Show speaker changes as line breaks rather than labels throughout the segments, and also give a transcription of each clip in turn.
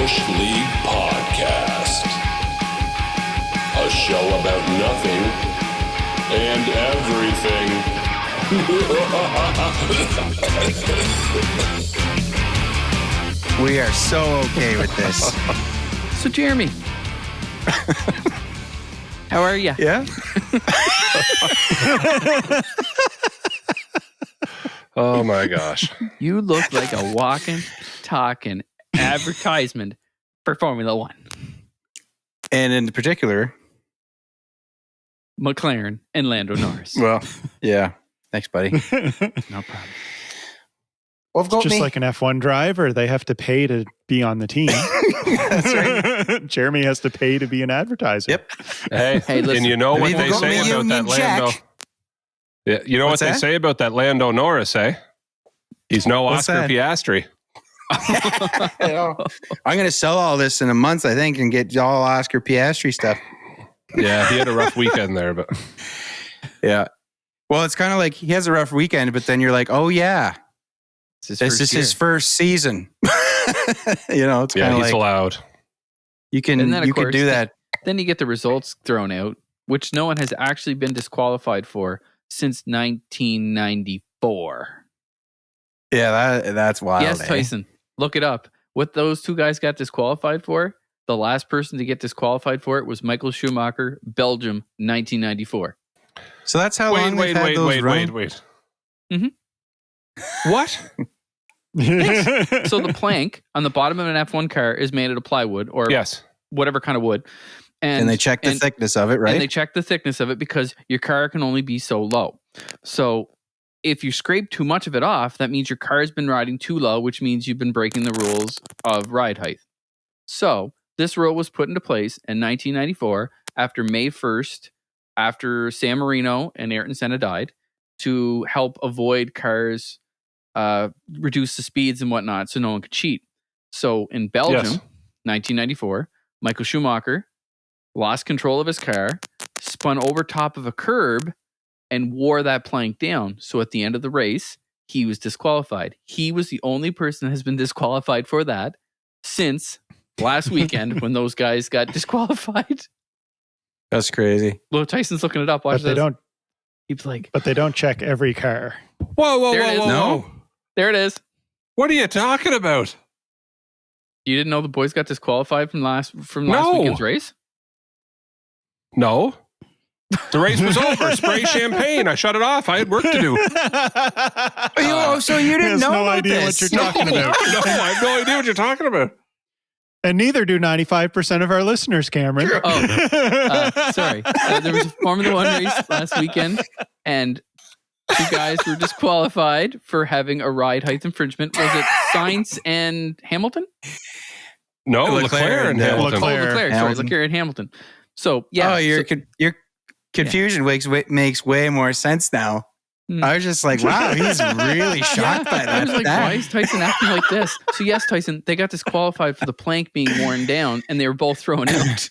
Bush League Podcast. A show about nothing and everything.
We are so okay with this.
So, Jeremy, how are you?
Yeah?
Oh my gosh.
You look like a walking, talking advertisement for Formula One.
And in particular,
McLaren and Lando Norris.
well, yeah. Thanks, buddy.
No problem.
Well,
Just like an F1 driver, they have to pay to be on the team.
That's right.
Jeremy has to pay to be an advertiser.
Yep.
Hey, listen,
and you know what
People
they
got
say
me
about
Union
that
Jack.
Lando? Yeah, you know
What's
what they
that?
say about that Lando Norris, eh? He's no
What's
Oscar
that?
Piastri.
I'm going to sell all this in a month, I think, and get all Oscar Piastri stuff.
Yeah, he had a rough weekend there, but
Yeah. Well, it's kind of like he has a rough weekend, but then you're like, oh, yeah, this is his first season. You know, it's
yeah,
kind of
he's
like
allowed.
you can
And then, of
you could
course,
do that.
Then you get the results thrown out, which no one has actually been disqualified for since 1994.
Yeah, that's wild.
Yes,
eh?
Tyson, look it up. What those two guys got disqualified for, the last person to get disqualified for it was Michael Schumacher, Belgium, 1994.
So that's how long they've had those
wait.
Mm-hmm.
What?
So the plank on the bottom of an F1 car is made out of plywood or
Yes.
whatever kind of wood.
And they check the thickness of it, right?
And they check the thickness of it because your car can only be so low. So if you scrape too much of it off, that means your car has been riding too low, which means you've been breaking the rules of ride height. So this rule was put into place in 1994 after May 1st, after San Marino and Ayrton Senna died, to help avoid cars reduce the speeds and whatnot so no one could cheat. So in Belgium,
Yes.
1994, Michael Schumacher lost control of his car, spun over top of a curb, and wore that plank down. So at the end of the race, he was disqualified. He was the only person that has been disqualified for that since last weekend when those guys got disqualified.
That's crazy.
Well, Tyson's looking it up. Watch
But they
this.
don't.
He's like,
But they don't check every car.
Whoa,
There it is.
No.
there it is.
What are you talking about?
You didn't know the boys got disqualified from last
No.
weekend's race?
No. The race was over. Spray champagne. I shut it off. I had work to do.
So you
He
didn't
has
know
no
about
idea
this.
what you're talking
No,
about.
I have no idea what you're talking about.
And neither do 95% of our listeners, Cameron.
Sorry. There was a Formula One race last weekend, and two guys were disqualified for having a ride height infringement. Was it Sainz and Hamilton?
No,
Leclerc
Leclerc and
and
Hamilton.
Leclerc.
Leclerc. Sorry,
Hamilton.
Leclerc and Hamilton. So, yeah.
Oh, your confusion makes way more sense now.
Hmm.
I was just like, wow, he's really shocked by
I
that.
was like,
That-
why is Tyson acting like this? So, yes, Tyson, they got disqualified for the plank being worn down, and they were both thrown out.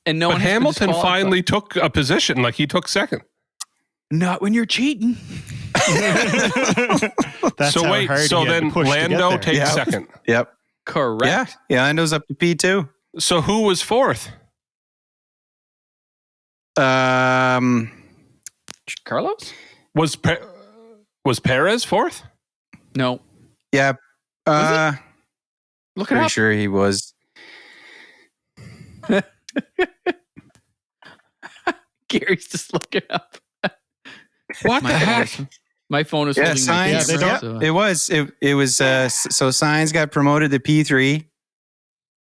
And no
But
one has been
Hamilton
disqualified.
finally took a position. Like he took second.
Not when you're cheating.
That's
so
how
wait,
hard
so
he had to
then
push to get
Lando
there.
takes
Yeah.
second.
Yep.
Correct.
Yeah. Lando's up to P2.
So who was fourth?
Carlos?
Was Perez fourth?
No.
Yeah.
Look it
Pretty
up.
sure he was.
Gary's just looking up.
What
My
the
phone
heck?
is- My phone is
Yeah,
holding my
Sainz.
they
camera.
don't-
so-
It was. So Sainz got promoted to P3,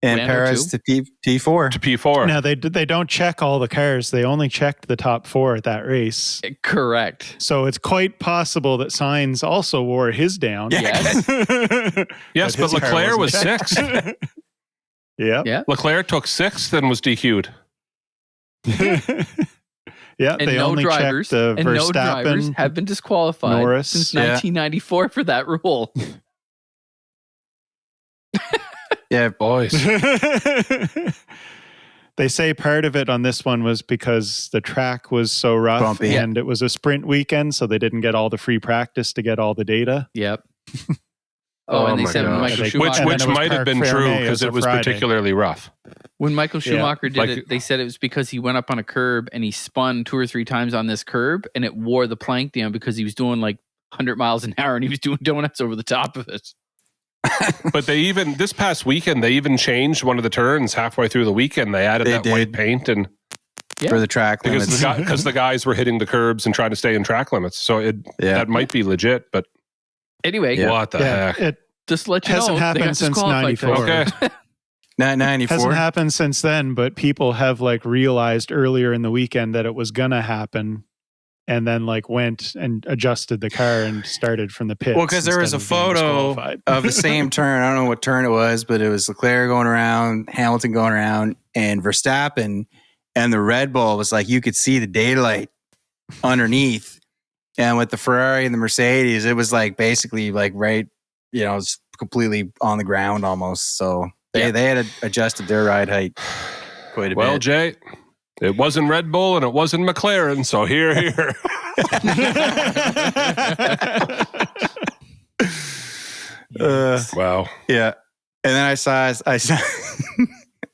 and
Lando
Perez to P4.
To P4.
Now, they don't check all the cars. They only checked the top four at that race.
Correct.
So it's quite possible that Sainz also wore his down.
Yes.
Yes, but
his car
Leclerc was
wasn't
sixth.
Yeah.
Yeah.
Leclerc took sixth and was DQ'd.
Yeah,
And
they
no
only
drivers
checked
and no drivers
Verstappen.
have been disqualified
Norris.
since
Yeah.
1994 for that rule.
Yeah.
Boys.
They say part of it on this one was because the track was so rough
Bumpy.
and it was a sprint weekend, so they didn't get all the free practice to get all the data.
Yep. And they
my
said when
gosh.
Michael
Like,
Schumacher,
Which might have been true
Ferme
because
as a
it was
Friday.
particularly rough.
when Michael Schumacher did
Like-
it, they said it was because he went up on a curb and he spun 2 or 3 times on this curb and it wore the plank down because he was doing like 100 miles an hour and he was doing donuts over the top of it.
But this past weekend, they even changed one of the turns halfway through the weekend. They added that white paint and
For the track
because
limits.
the guys were hitting the curbs and trying to stay in track limits. So that might be legit, but
Anyway,
what the heck?
It
just to let you
hasn't
know, they
happened
got
since
disqualified.
94.
Okay.
94.
hasn't happened since then, but people have like realized earlier in the weekend that it was gonna happen, and then like went and adjusted the car and started from the pits.
Well, because there was a
instead of being
photo
disqualified.
of the same turn. I don't know what turn it was, but it was Leclerc going around, Hamilton going around, and Verstappen. And the Red Bull was like, you could see the daylight underneath. And with the Ferrari and the Mercedes, it was like basically like right, it's completely on the ground almost. So they had adjusted their ride height quite a bit.
Well, Jay, it wasn't Red Bull and it wasn't McLaren. So here. Wow.
Yeah. And then I saw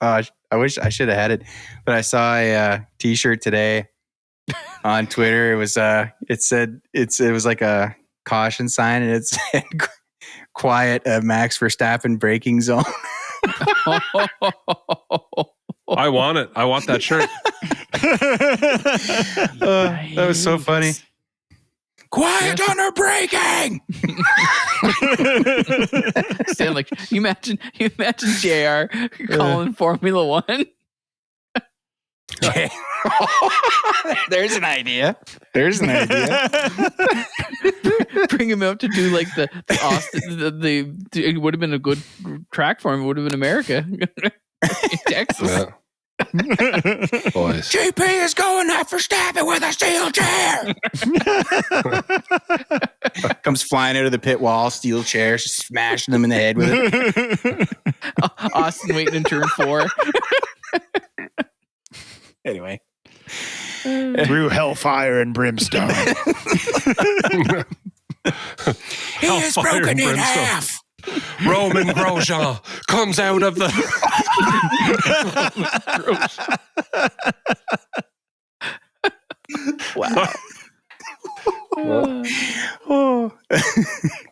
I wish I should have had it, but I saw a t-shirt today on Twitter. It was it was like a caution sign and it said quiet Max Verstappen braking zone.
I want it. I want that shirt.
That was so funny. Quiet on her braking.
Sound like you imagine JR calling Formula One.
There's an idea.
Bring him out to do like the Austin. It would have been a good track for him. It would have been America, in Texas.
Yeah. Boys.
GP is going after Verstappen with a steel chair. Comes flying out of the pit wall, steel chair, smashing them in the head with it.
Austin waiting in turn 4.
Anyway.
Through hellfire and brimstone.
He is
Hellfire
broken
and
in
brimstone.
half.
Roman Grosjean comes out of the.
Wow. Oh.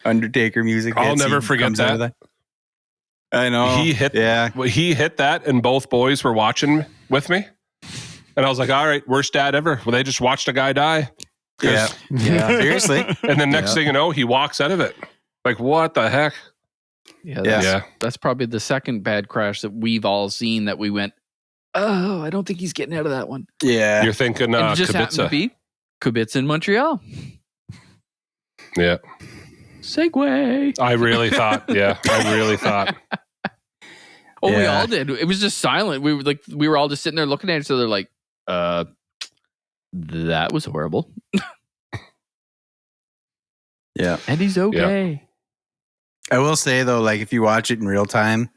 Undertaker music.
I'll
hits,
never
he
forget
comes out of
that.
I know.
He hit that, and both boys were watching with me. And I was like, all right, worst dad ever. Well, they just watched a guy die.
Yeah. Seriously.
And then next thing you know, he walks out of it. Like, what the heck?
Yeah, that's probably the second bad crash that we've all seen that we went, oh, I don't think he's getting out of that one.
Yeah.
You're thinking
And it just happened to
Kubica.
be Kubica in Montreal.
Yeah.
Segway.
I really thought.
Oh, we
Yeah.
all did. It was just silent. We were all just sitting there looking at each other like, that was horrible.
Yeah.
And he's okay.
I will say though, like if you watch it in real time,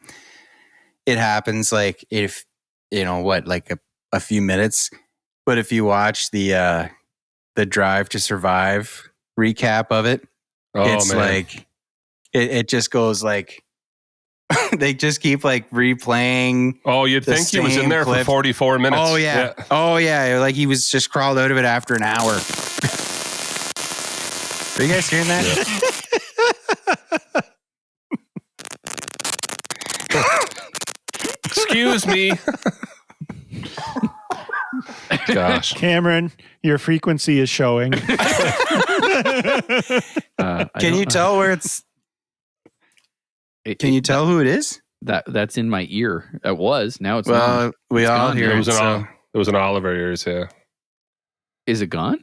it happens like if like a few minutes. But if you watch the Drive to Survive recap of it, it's like it just goes like they just keep like replaying.
Oh, you'd think he was in there
clip.
for 44 minutes.
Oh yeah. Oh yeah. Like he was just crawled out of it after an hour. Are you guys hearing that?
Yeah. Excuse me. Gosh.
Cameron, your frequency is showing.
Can you tell where it's? Can you tell who it is?
That's in my ear? It was. Now it's
Well,
not.
we
It's
all
gone.
hear
It
it.
was
So
it was an Oliver ears, yeah.
Is it gone?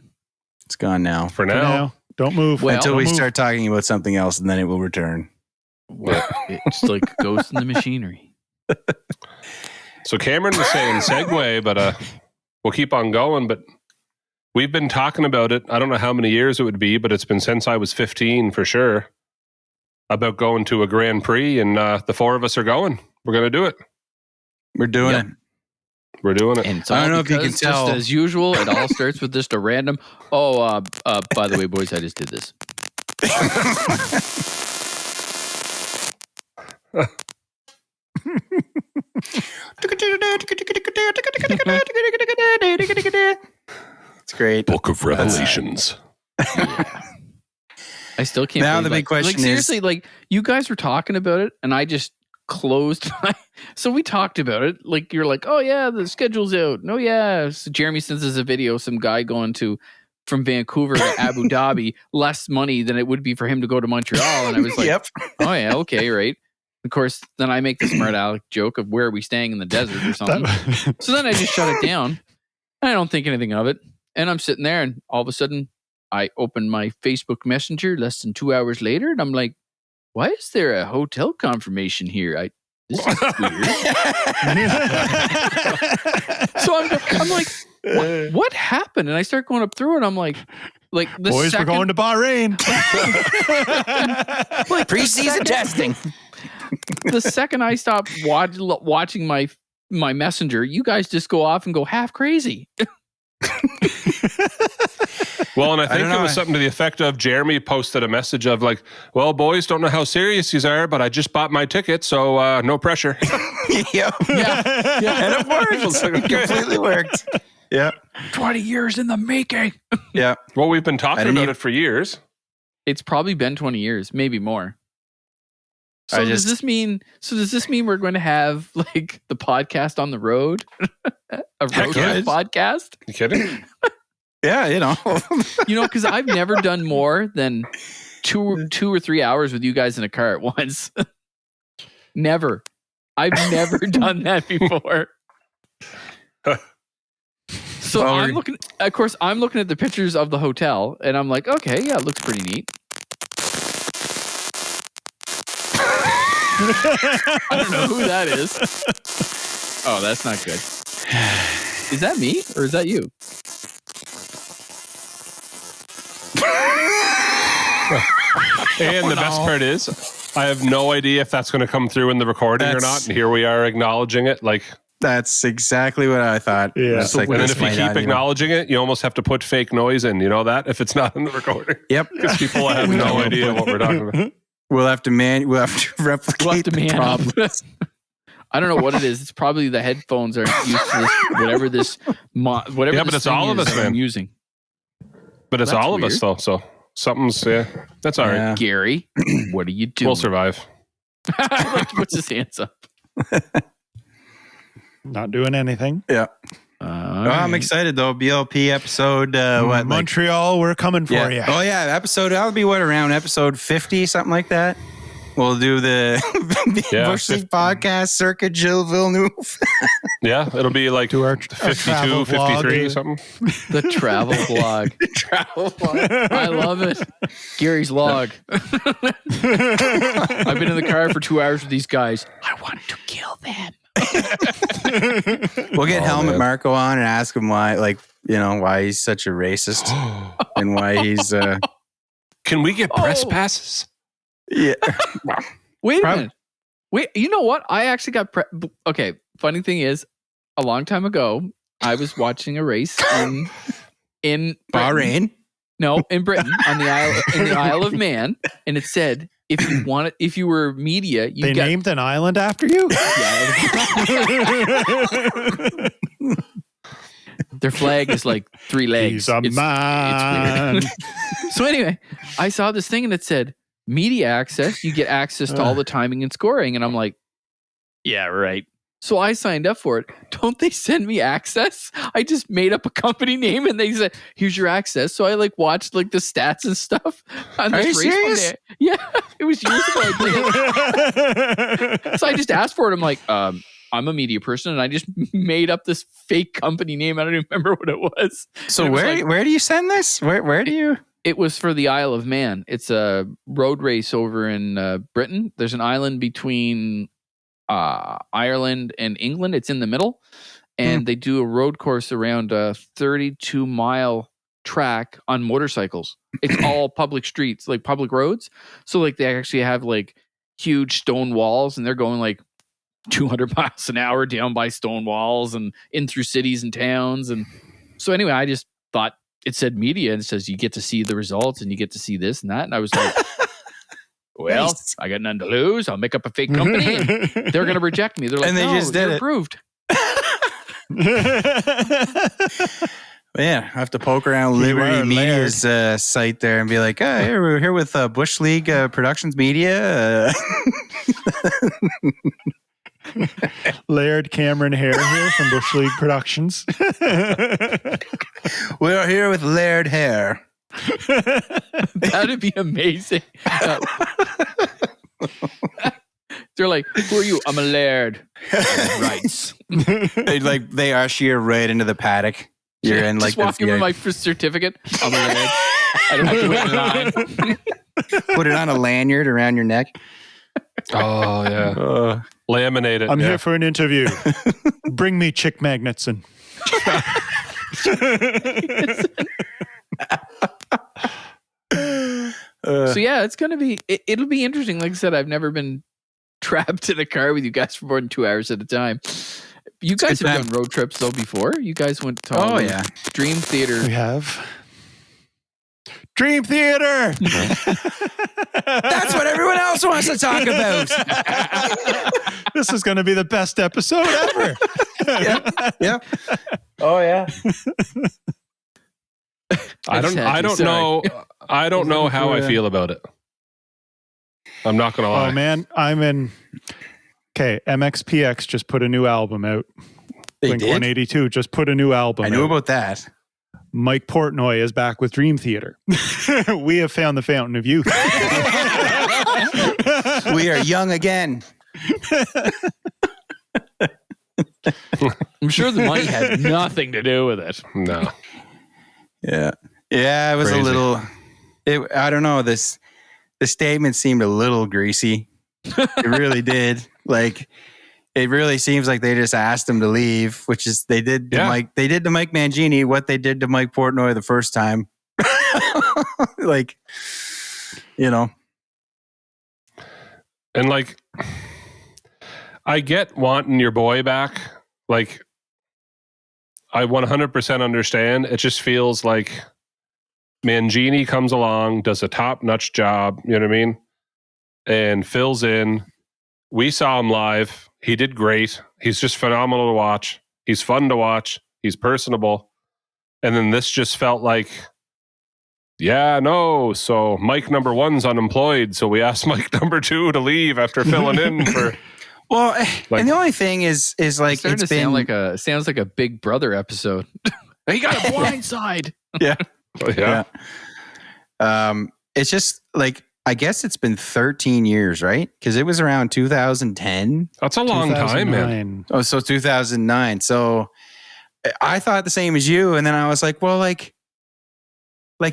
it's gone now.
For
For
now.
now, don't move.
Well,
Until
Don't
we
move.
start talking about something else, and then it will return.
Well, it's like ghost in the machinery.
So Cameron was saying segue, but we'll keep on going. But we've been talking about it. I don't know how many years it would be, but it's been since I was 15 for sure. About going to a Grand Prix, and the 4 of us are going. We're going to do it.
We're doing
Yep.
it.
We're doing it.
And it's
I
all
don't know if you
because,
can tell.
just as usual, it all starts with just a random, by the way, boys, I just did this.
It's great.
Book of Revelations.
I still can't.
Now
believe
the big
that.
question
like, seriously, like you guys were talking about it, and I just closed my. So we talked about it. Like you're like, oh yeah, the schedule's out. No, yeah. So Jeremy sends us a video. Some guy going from Vancouver to Abu Dhabi, less money than it would be for him to go to Montreal. And I was like,
Yep.
oh yeah, okay, right. Of course, then I make the smart aleck joke of where are we staying in the desert or something. So then I just shut it down. I don't think anything of it. And I'm sitting there, and all of a sudden, I open my Facebook Messenger less than 2 hours later, and I'm like, why is there a hotel confirmation here? This is weird. So I'm like, what happened? And I start going up through it. I'm like the
boys, we're going to Bahrain.
Like preseason testing.
The second I stop watching my messenger, you guys just go off and go half crazy.
Well, and I think it was something to the effect of Jeremy posted a message of like, well, boys, don't know how serious these are, but I just bought my ticket, so no pressure.
Yeah. And it worked. It completely worked. Yeah.
20 years in the making.
Yeah.
Well, we've been talking about it for years.
It's probably been 20 years, maybe more. So does this mean we're going to have like the podcast on the road? A road trip podcast?
You kidding?
Yeah,
because I've never done more than two or 3 hours with you guys in a car at once. Never. I've never done that before. So I'm looking at the pictures of the hotel, and I'm like, okay, yeah, it looks pretty neat. I don't know who that is. Oh, that's not good. Is that me or is that you?
And the best part is, I have no idea if that's going to come through in the recording or not. And here we are acknowledging it. Like
that's exactly what I thought.
Yeah.
Like,
and then if you keep acknowledging it, you almost have to put fake noise in. You know that if it's not in the recording.
Yep.
Because people have no idea what we're talking about.
We'll have to replicate the problems.
I don't know what it is. It's probably the headphones aren't used to this, whatever.
Yeah, but it's all of us, man.
I'm using.
But it's all of us, though. So something's, that's all right.
Gary, what are you doing?
We'll survive.
Puts his hands up.
Not doing anything.
Yeah. I'm excited though. BLP episode
Montreal, we're coming for you.
Oh yeah, that'll be around episode 50, something like that. We'll do the Bush League podcast circuit Gilles Villeneuve.
Yeah, it'll be like
our
52, 53, something.
The travel vlog. I love it. Gary's log. I've been in the car for 2 hours with these guys. I want to kill them.
We'll get Helmut Marko on and ask him why he's such a racist and why he's.
Can we get press passes?
Yeah.
Wait a minute. Wait, you know what? I actually got okay. Funny thing is, a long time ago, I was watching a race in
Bahrain.
No, in Britain in the Isle of Man, and it said if you were media,
they named an island after you.
Yeah. Their flag is like 3 legs.
He's a man.
It's so anyway, I saw this thing and it said media access. You get access to all the timing and scoring, and I'm like, yeah, right. So I signed up for it. Don't they send me access? I just made up a company name and they said, here's your access. So I watched the stats and stuff on this race one day. Yeah, it was years ago I did it. So I just asked for it. I'm like, I'm a media person and I just made up this fake company name. I don't even remember what it was.
So where do you send this? Where do you?
It was for the Isle of Man. It's a road race over in Britain. There's an island between Ireland and England. It's in the middle, and they do a road course around a 32-mile track on motorcycles. It's all public streets, like public roads. So they actually have huge stone walls, and they're going 200 miles an hour down by stone walls and in through cities and towns. And so anyway, I just thought it said media and it says you get to see the results and you get to see this and that. And I was like, well,
Nice.
I got none to lose. I'll make up a fake company and they're going to reject me. They're like,
And they
no,
just did
you're
it.
approved.
Yeah, I have to poke around
You
Liberty
are
Media's site there and be like, oh, here, we're here with Bush League Productions Media.
Laird Cameron Hare here from Bush League Productions.
We're here with Laird Hare.
That'd be amazing. They're like, who are you? I'm a laird. Rights.
They usher you right into the paddock. You're in like
Just walking with my certificate. I'm a laird. I don't have to wait in line.
put it on a lanyard around your neck.
Oh yeah, laminate it.
I'm
yeah.
here for an interview. Bring me chick magnets and.
So yeah, it's gonna be. It'll be interesting. Like I said, I've never been trapped in a car with you guys for more than 2 hours at a time. You guys
good
have
time.
done road trips though before. You guys went to
Oh, yeah.
Dream Theater.
We have Dream Theater.
That's what everyone else wants to talk about.
This is going to be the best episode ever.
Yeah. Oh yeah.
I don't know how I feel about it. I'm not gonna lie.
Oh man, I'm in. Okay, MXPX just put a new album out.
They
Blink
did?
182 just put a new album
I knew
out.
about that.
Mike Portnoy is back with Dream Theater. We have found the fountain of youth.
We are young again.
I'm sure the money had nothing to do with it.
No.
Yeah. Yeah, it was
Crazy.
a little I don't know, the statement seemed a little greasy. It really did. Like it really seems like they just asked him to leave, which is they did to
Yeah.
Mike Mangini what they did to Mike Portnoy the first time. Like, you know.
And like, I get wanting your boy back. Like, I 100% understand. It just feels like Mangini comes along, does a top-notch job, you know what I mean? And fills in. We saw him live. He did great. He's just phenomenal to watch. He's fun to watch. He's personable. And then this just felt like, yeah, no. So Mike number 1's unemployed. So we asked Mike number 2 to leave after filling in for.
Well,
Like-
and the only thing is like
It's starting to sound like a Big Brother episode. He got a blind side.
yeah.
Yeah.
It's just like I guess it's been 13 years, right? Because it was around 2010.
That's a long time, man.
2009.
Oh, so 2009. So I thought the same as you, and then I was like, well, like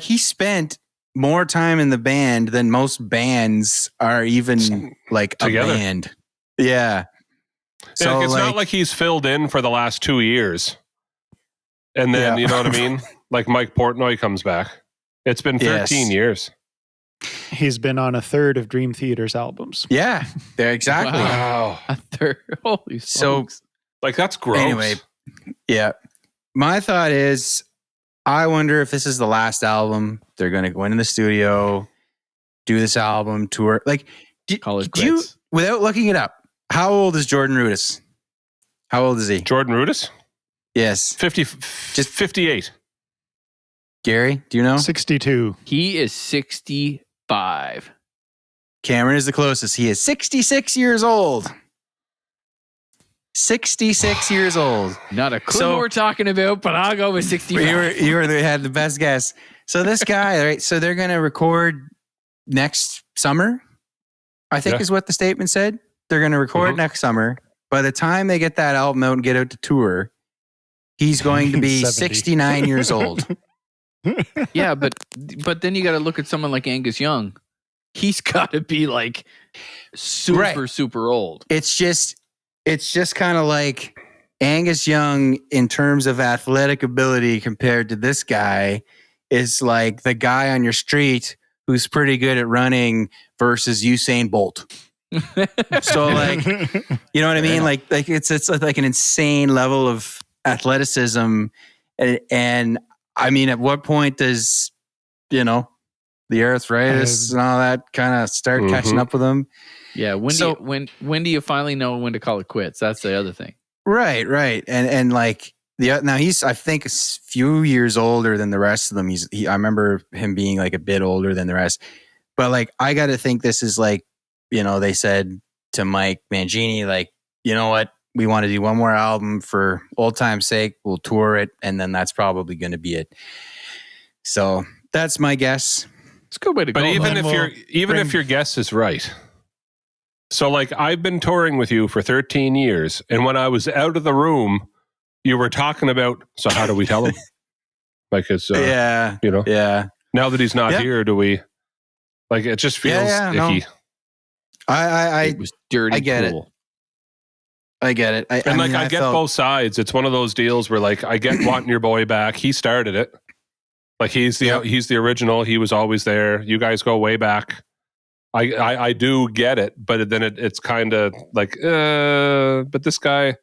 he spent more time in the band than most bands are even like
Together.
a band. Yeah.
Yeah, like, it's not like he's filled in for the last 2 years. And then,
Yeah.
you know what I mean? Like Mike Portnoy comes back. It's been 13
Yes.
years.
He's been on a third of Dream Theater's albums.
Yeah, there exactly.
Wow.
Wow.
A third. Holy
So
smokes.
Like, that's gross.
anyway, yeah. My thought is, I wonder if this is the last album. They're going to go into the studio, do this album, tour. Like,
Call it
do you,
quits.
without looking it up, how old is Jordan Rudess? How old is he?
Jordan Rudess?
Yes.
58.
Gary, do you know?
62.
He is 65.
Cameron is the closest. He is 66 years old. 66 years old.
Not a clue
So-
what we're talking about, but I'll go with 65.
You had the best guess. So this guy, right? So they're going to record next summer, I think
Yeah.
is what the statement said. They're going to record
Mhm.
next summer. By the time they get that album out and get out to tour, he's going to be
70.
69 years old.
Yeah, but then you got to look at someone like Angus Young. He's got to be like super super old.
It's just kind of like Angus Young in terms of athletic ability compared to this guy is like the guy on your street who's pretty good at running versus Usain Bolt. So like, you know what I mean? Like it's like an insane level of athleticism. And I mean, at what point does, you know, the arthritis and all that kind of start catching up with him.
Yeah. When do you finally know when to call it quits? That's the other thing.
Right. And like now he's, I think, a few years older than the rest of them. I remember him being like a bit older than the rest, but like, I got to think this is like, they said to Mike Mangini, like, you know what? We want to do one more album for old time's sake. We'll tour it. And then that's probably going to be it. So that's my guess.
It's a good way to go.
But if your guess is right. So like I've been touring with you for 13 years. And when I was out of the room, you were talking about, so how do we tell him? Like it's,
yeah.
Now that he's not here, do we, like, it just feels icky.
No.
It was dirty.
I get
cool.
it. I get it. I
get both sides. It's one of those deals where like I get wanting your boy back. He started it. Like he's the original. He was always there. You guys go way back. I do get it, but then it's kind of like, but this guy,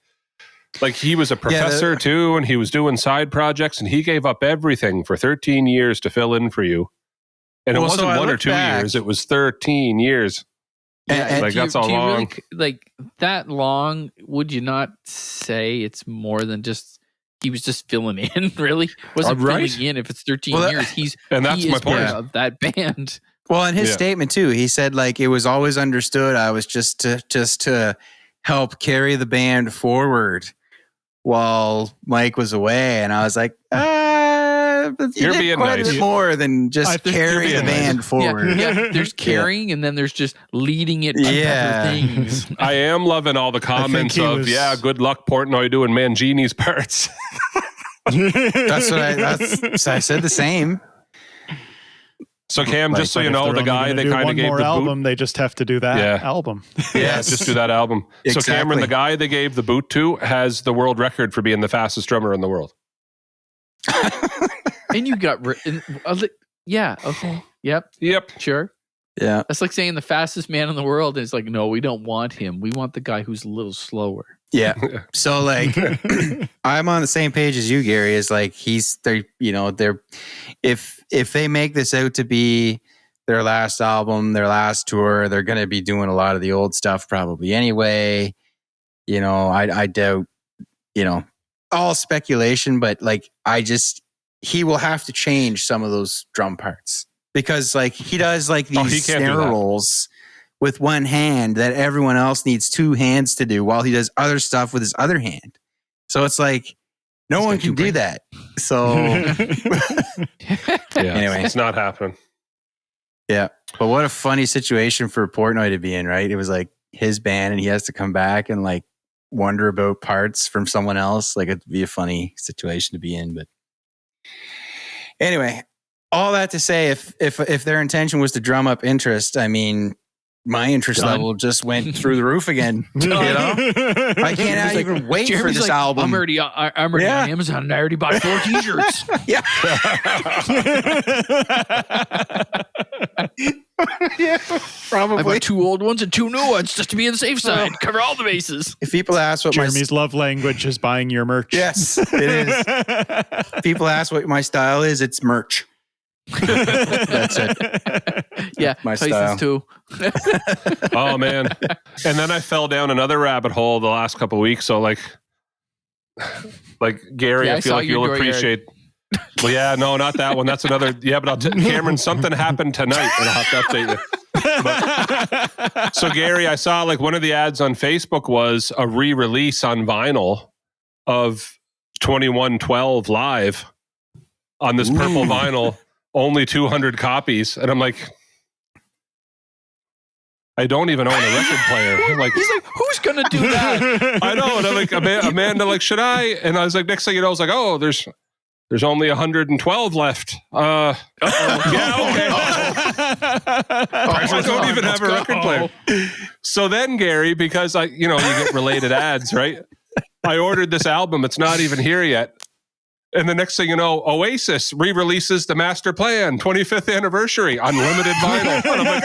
like he was a professor too, and he was doing side projects, and he gave up everything for 13 years to fill in for you. And it wasn't 1 or 2 years; it was 13 years.
Yeah,
like that's all long.
Really, like that long? Would you not say it's more than just he was just filling in? Really, wasn't filling in if it's 13 years.
That's my point
of that band.
Well, in his statement too, he said like it was always understood I was just to help carry the band forward while Mike was away, and I was like,
you're being
quite
nice.
a bit more than just carry the band forward.
Yeah, there's carrying, and then there's just leading it to better things.
I am loving all the comments of good luck Portnoy doing Mangini's parts.
I said the same.
So Cam, just so you know, the guy they kind of gave the
album,
boot.
they just have to do that album.
Yeah, just do that album. Exactly. So Cameron, the guy they gave the boot to, has the world record for being the fastest drummer in the world.
And you got okay, yep, sure,
yeah.
That's like saying the fastest man in the world is like, no, we don't want him. We want the guy who's a little slower.
Yeah. So like, I'm on the same page as you, Gary. Is like they're if they make this out to be their last album, their last tour, they're going to be doing a lot of the old stuff probably anyway. I doubt. All speculation, but like he will have to change some of those drum parts because like he does like these snare rolls with one hand that everyone else needs two hands to do while he does other stuff with his other hand. So it's like no one can do that. So anyway,
it's not happening.
Yeah. But what a funny situation for Portnoy to be in, right? It was like his band and he has to come back and like wonder about parts from someone else. Like it'd be a funny situation to be in. But anyway, all that to say, if their intention was to drum up interest, I mean, my interest level just went through the roof again. I can't even wait for this album.
I'm already on Amazon and I already bought 4 t-shirts.
Yeah. Yeah, probably.
I bought 2 old ones and 2 new ones just to be on the safe side. Cover all the bases.
If people ask what
Jeremy's love language is buying your merch.
Yes, it is. If people ask what my style is, it's merch. That's it.
Yeah,
my
Tyson's
style
too.
Oh man! And then I fell down another rabbit hole the last couple of weeks. So like Gary, I feel like you'll appreciate. Well, yeah, no, not that one. That's another. Yeah, but Cameron, something happened tonight, and I'll have to update you. So Gary, I saw like one of the ads on Facebook was a re-release on vinyl of 2112 Live on this purple vinyl. Only 200 copies. And I'm like, I don't even own a record player. Like,
he's like, who's going to do that?
I know. And I'm like, Amanda, like, should I? And I was like, next thing you know, I was like, oh, there's only 112 left. Yeah, okay. I don't even have a record player. So then, Gary, because you get related ads, right? I ordered this album. It's not even here yet. And the next thing you know, Oasis re-releases the Master Plan 25th anniversary, unlimited vinyl. And I'm like,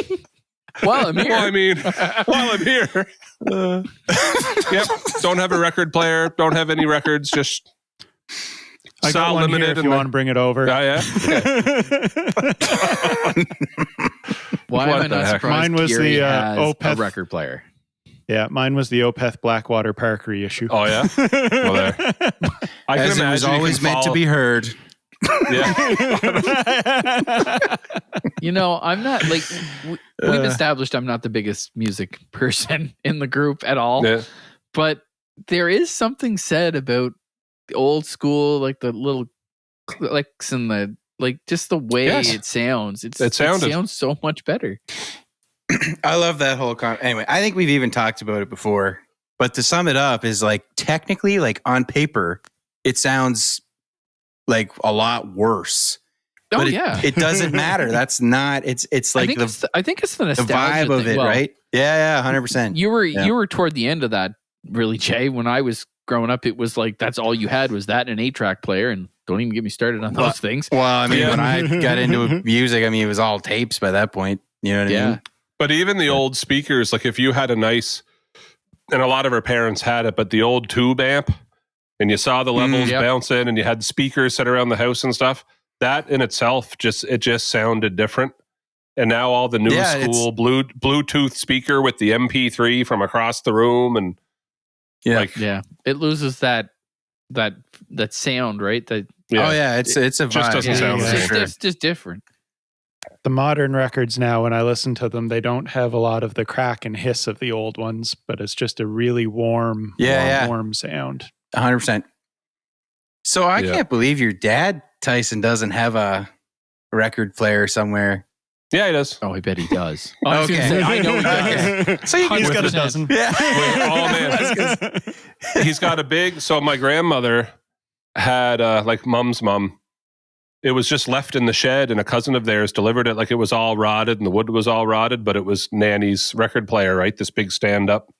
oh.
While I'm here.
While I'm here. Yep. Don't have a record player. Don't have any records. Just
I got one here if you want to bring it over.
Oh, yeah?
Why
What
am I
the
not
heck?
surprised
Mine was
Gary
the,
has a
Opeth
record player?
Yeah, mine was the Opeth Blackwater Park reissue.
Oh, yeah? Well, there. I
As it was always meant to be heard.
Yeah.
You know, I'm not like we've established I'm not the biggest music person in the group at all.
Yeah.
But there is something said about the old school, like the little clicks and the like, just the way
Yes.
it sounds. It
sounded.
sounds so much better.
I love that whole anyway, I think we've even talked about it before, but to sum it up is like technically, like on paper, it sounds like a lot worse.
Oh
But
yeah,
it doesn't matter. That's not. It's like
I think it's the
the
nostalgia
vibe of
thing.
it,
Well,
right? Yeah, 100%.
You were toward the end of that, really, Jay. When I was growing up, it was like that's all you had was that and an 8-track player, and don't even get me started on those things.
Well, I mean,
Yeah.
when I got into music, I mean, it was all tapes by that point. You know what I mean?
But even the old speakers, like if you had a nice, and a lot of our parents had it, but the old tube amp, and you saw the levels
Yep.
bouncing, and you had speakers set around the house and stuff, that in itself just sounded different. And now all the new school Bluetooth speaker with the MP3 from across the room, and
Yeah, it loses that sound, right? That
Oh yeah, it's a vibe.
just doesn't sound
it's
the
just,
same.
it's just different.
The modern records now, when I listen to them, they don't have a lot of the crack and hiss of the old ones, but it's just a really warm sound.
100%. So I can't believe your dad, Tyson, doesn't have a record player somewhere.
Yeah, he does.
Oh, I bet he does. I was
Okay.
gonna say, I know he does.
So
He's got a
100%.
dozen.
Yeah.
Oh man, he's got a big. So my grandmother had like Mom's mom. It was just left in the shed, and a cousin of theirs delivered it. Like it was all rotted, and the wood was all rotted, but it was Nanny's record player, right? This big stand up.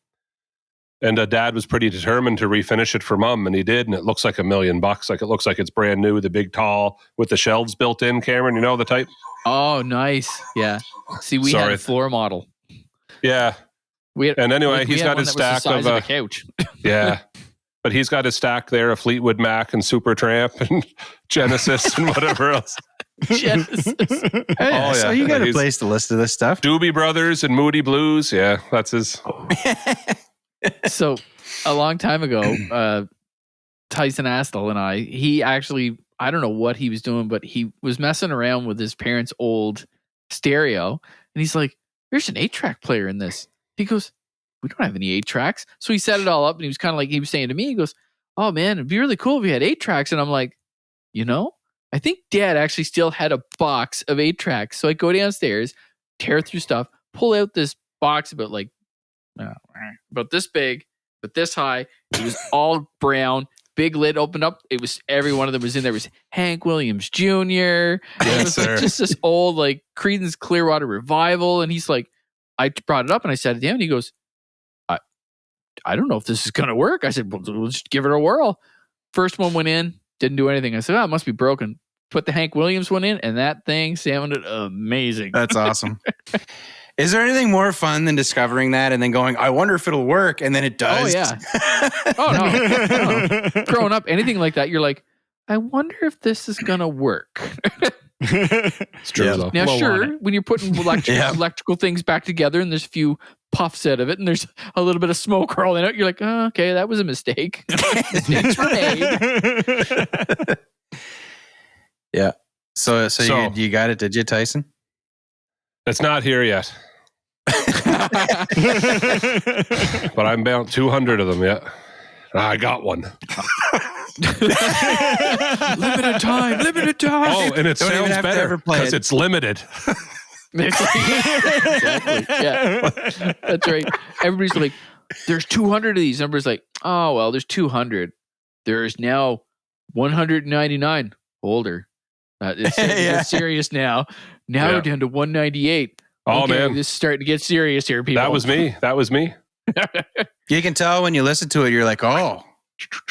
And Dad was pretty determined to refinish it for Mom, and he did. And it looks like $1 million. Like it looks like it's brand new, the big tall with the shelves built in. Cameron, you know the type.
Oh, nice. Yeah. See, we had a floor model.
Yeah. And anyway,
we
he's
had
got
one
his
that was
stack
the
of
size of a couch.
yeah. But he's got his stack there of Fleetwood Mac and Supertramp and Genesis and whatever else.
Genesis.
Yeah, so you got a place to list of this stuff.
Doobie Brothers and Moody Blues. Yeah, that's his.
So a long time ago, Tyson Astle and he actually, I don't know what he was doing, but he was messing around with his parents' old stereo. And he's like, there's an 8-track player in this. He goes, we don't have any 8-tracks. So he set it all up, and he was kind of like, he was saying to me, he goes, oh man, it'd be really cool if we had 8-tracks. And I'm like, you know, I think Dad actually still had a box of 8-tracks. So I go downstairs, tear through stuff, pull out this box about this big, but this high. It was all brown. Big lid opened up. It was every one of them was in there. It was Hank Williams Jr. It was like just this old like Creedence Clearwater Revival. And he's like, I brought it up and I sat it down. And he goes, I don't know if this is gonna work. I said, well, we'll just give it a whirl. First one went in, didn't do anything. I said, it must be broken. Put the Hank Williams one in, and that thing sounded amazing.
That's awesome. Is there anything more fun than discovering that and then going, I wonder if it'll work, and then it does?
Oh, yeah. Oh, no. Growing up, anything like that, you're like, I wonder if this is going to work.
It's true.
Yeah.
Now,
Blow
sure,
on it.
when you're putting electrical ththings back together and there's a few puffs out of it and there's a little bit of smoke rolling out, you're like, oh, okay, that was a mistake. Mistakes were made.
Yeah. So you got it, did you, Tyson?
It's not here yet. But I'm about 200 of them yet. I got one.
Limited time.
Oh, and it
Don't even
sounds
have to
better
ever play
because
it.
it's limited.
Exactly. Yeah. That's right. Everybody's like, there's 200 of these. Everybody's like, oh, well, there's 200. There's now 199. Older. It's serious now. Now we're down to 198.
Oh,
Okay,
man.
this is starting to get serious here, people.
That was me.
You can tell when you listen to it, you're like, oh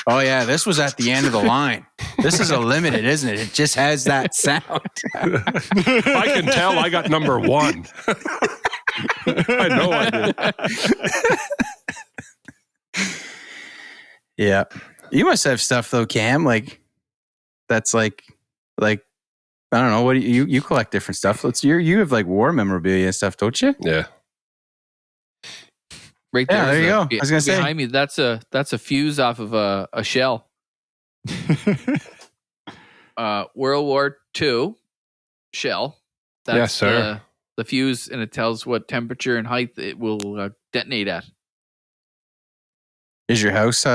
yeah, this was at the end of the line. This is a limited, isn't it? It just has that sound.
I can tell I got number 1. I know I did.
Yeah. You must have stuff though, Cam. Like, that's like I don't know. What do you collect different stuff? You have like war memorabilia and stuff, don't you?
Yeah.
Right there.
Yeah, there you go. I was gonna say
behind me. That's a fuse off of a shell. World War II shell. That's
Yes, sir.
The fuse, and it tells what temperature and height it will detonate at.
is your house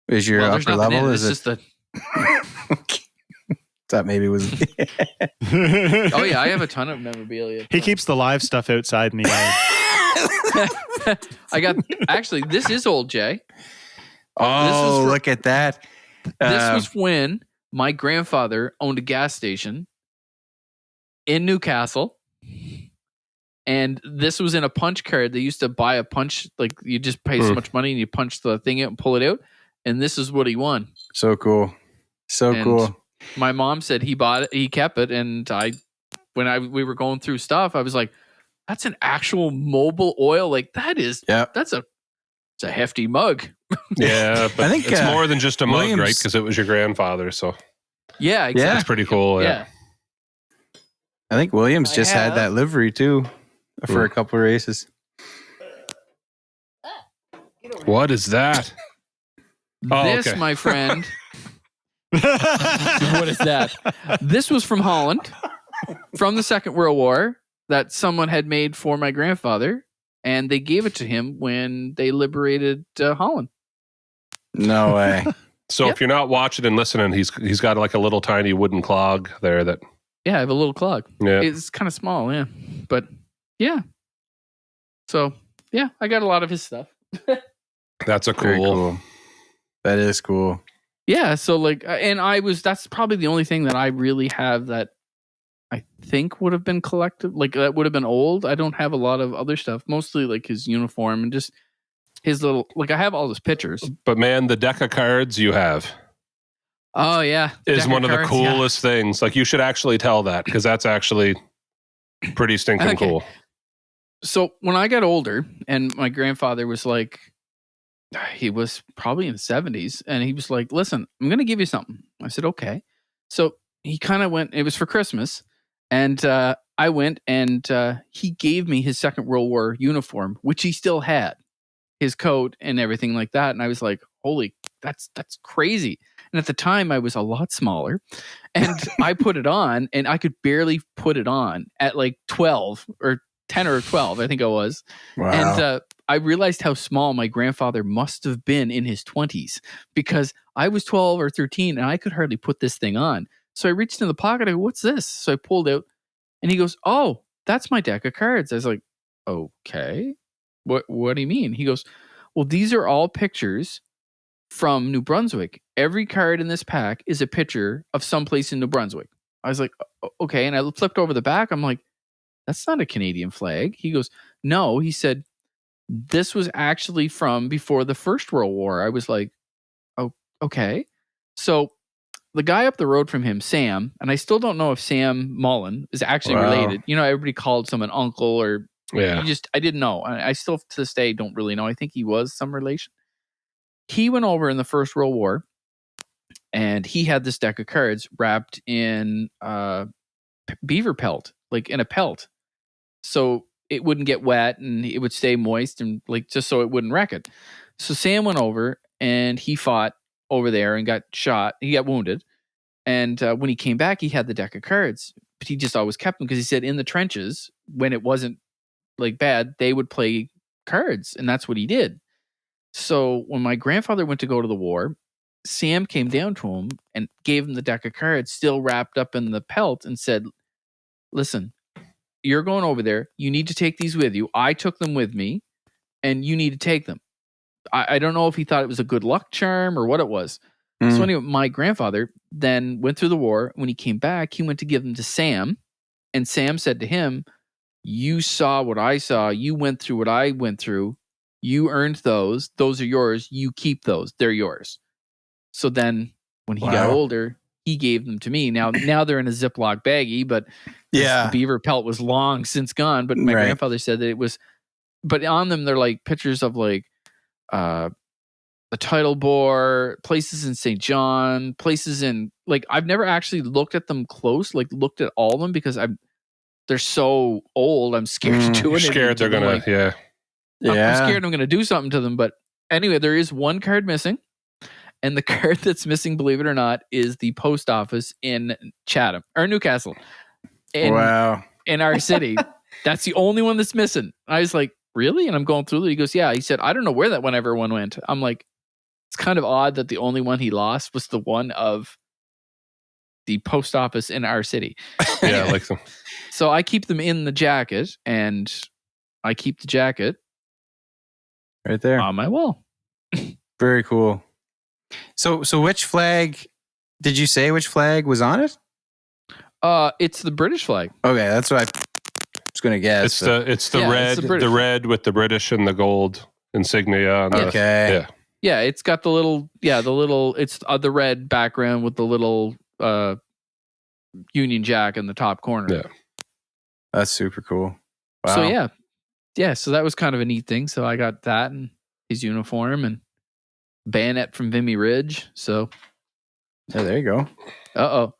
is your
Well, there's
upper
nothing
level?
in it.
Is
It's
it?
just
Thought maybe it was.
oh yeah, I have a ton of memorabilia.
He keeps the live stuff outside in the yard.
I got actually. This is old Jay.
Oh, look at that!
This was when my grandfather owned a gas station in Newcastle. And this was in a punch card. They used to buy a punch, like you just pay so much money and you punch the thing out and pull it out. And this is what he won.
So cool. So
And
cool.
My mom said he bought it, he kept it. And we were going through stuff, I was like, that's an actual mobile oil. Like it's a hefty mug.
Yeah, but
I think,
it's more than just a mug,
Williams-
right? Because it was your grandfather, so
Yeah, exactly.
that's pretty cool. Yeah.
I think Williams just had
have-
that livery too for a couple of races.
What is that? Oh,
This,
okay.
my friend. What is that? This was from Holland, from the Second World War, that someone had made for my grandfather, and they gave it to him when they liberated Holland.
No way.
So
Yep.
if you're not watching and listening, he's got like a little tiny wooden clog there that.
Yeah, I have a little clog.
Yeah.
It's kind of small, yeah. But yeah. So, yeah, I got a lot of his stuff.
That's a
Very
cool.
cool. That is cool.
Yeah, so like, and that's probably the only thing that I really have that I think would have been collected, like that would have been old. I don't have a lot of other stuff, mostly like his uniform and just his little, like I have all his pictures.
But man, the deck of cards you have
Oh yeah.
is
Deck
one of the
cards, yeah.
coolest things. Like you should actually tell that because that's actually pretty stinking
Okay.
cool.
So when I got older and my grandfather was like, he was probably in the 70s and he was like, listen, I'm going to give you something. I said, okay. So he kind of went, it was for Christmas. And I went and he gave me his Second World War uniform, which he still had, his coat and everything like that. And I was like, holy, that's crazy. And at the time I was a lot smaller and I put it on and I could barely put it on at like 12 or 10 or 12, I think I was.
Wow.
And I realized how small my grandfather must have been in his 20s because I was 12 or 13 and I could hardly put this thing on. So I reached in the pocket. I go, what's this? So I pulled out and he goes, oh, that's my deck of cards. I was like, okay, what do you mean? He goes, well, these are all pictures from New Brunswick. Every card in this pack is a picture of someplace in New Brunswick. I was like, okay. And I flipped over the back. I'm like, that's not a Canadian flag. He goes, no. He said, this was actually from before the First World War. I was like, oh, okay. So the guy up the road from him, Sam, and I still don't know if Sam Mullen is actually related. You know, everybody called someone uncle or
Yeah.
I didn't know. I still to this day don't really know. I think he was some relation. He went over in the First World War and he had this deck of cards wrapped in beaver pelt, like in a pelt. So it wouldn't get wet and it would stay moist and like just so it wouldn't wreck it. So Sam went over and he fought over there and got shot. He got wounded. And when he came back, he had the deck of cards, but he just always kept them because he said in the trenches, when it wasn't like bad, they would play cards. And that's what he did. So when my grandfather went to go to the war, Sam came down to him and gave him the deck of cards still wrapped up in the pelt and said, listen, you're going over there. You need to take these with you. I took them with me and you need to take them. I don't know if he thought it was a good luck charm or what it was. So anyway, my grandfather then went through the war. When he came back, he went to give them to Sam. And Sam said to him, you saw what I saw. You went through what I went through. You earned those. Those are yours. You keep those. They're yours. So then when he got older, he gave them to me. Now they're in a Ziploc baggie, but the beaver pelt was long since gone. But my grandfather said that it was, but on them, they're like pictures of like the title bore, places in St. John, places in like I've never actually looked at them close, like looked at all of them because they're so old. I'm scared to do
You're
anything.
scared they're gonna,
like,
yeah.
I'm scared I'm gonna do something to them. But anyway, there is one card missing, and the card that's missing, believe it or not, is the post office in Chatham or Newcastle. In our city. That's the only one that's missing. I was like, really? And I'm going through it. He goes, yeah. He said, I don't know where that one everyone went. I'm like, it's kind of odd that the only one he lost was the one of the post office in our city.
Yeah, like them.
So I keep them in the jacket, and I keep the jacket
right there
on my wall.
Very cool. So which flag did you say? Which flag was on it?
It's the British flag.
Okay, that's what I was going to guess.
It's the red, the red with the British and the gold insignia. On the,
okay.
Yeah, it's got the little, it's the red background with the little Union Jack in the top corner.
Yeah.
That's super cool. Wow.
So so that was kind of a neat thing. So I got that and his uniform and bayonet from Vimy Ridge. So
there you go.
Oh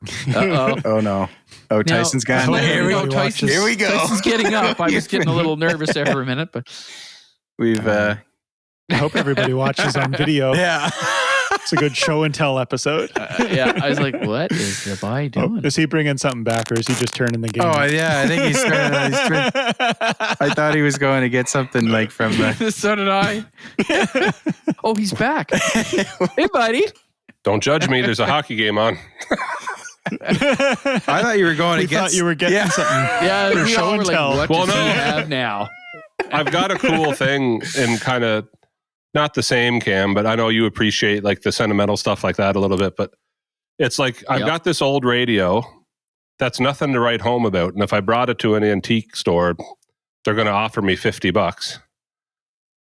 no. Oh, Tyson's gone.
Here we go.
Here we go.
Tyson's getting up. I was getting a little nervous there for a minute, but
we've.
I hope everybody watches on video.
Yeah.
It's a good show and tell episode.
I was like, what is the boy doing?
Is he bringing something back or is he just turning the game?
Oh, yeah. I think he's turning. I thought he was going to get something like from the.
So did I. Oh, he's back. Hey, buddy.
Don't judge me. There's a hockey game on.
I thought you were going to get.
Thought you were getting something.
Yeah,
for
we
show
all
and
were like,
tell.
what does he have now?
I've got a cool thing and kind of not the same, Cam, but I know you appreciate like the sentimental stuff like that a little bit. But it's like I've got this old radio that's nothing to write home about, and if I brought it to an antique store, they're going to offer me $50.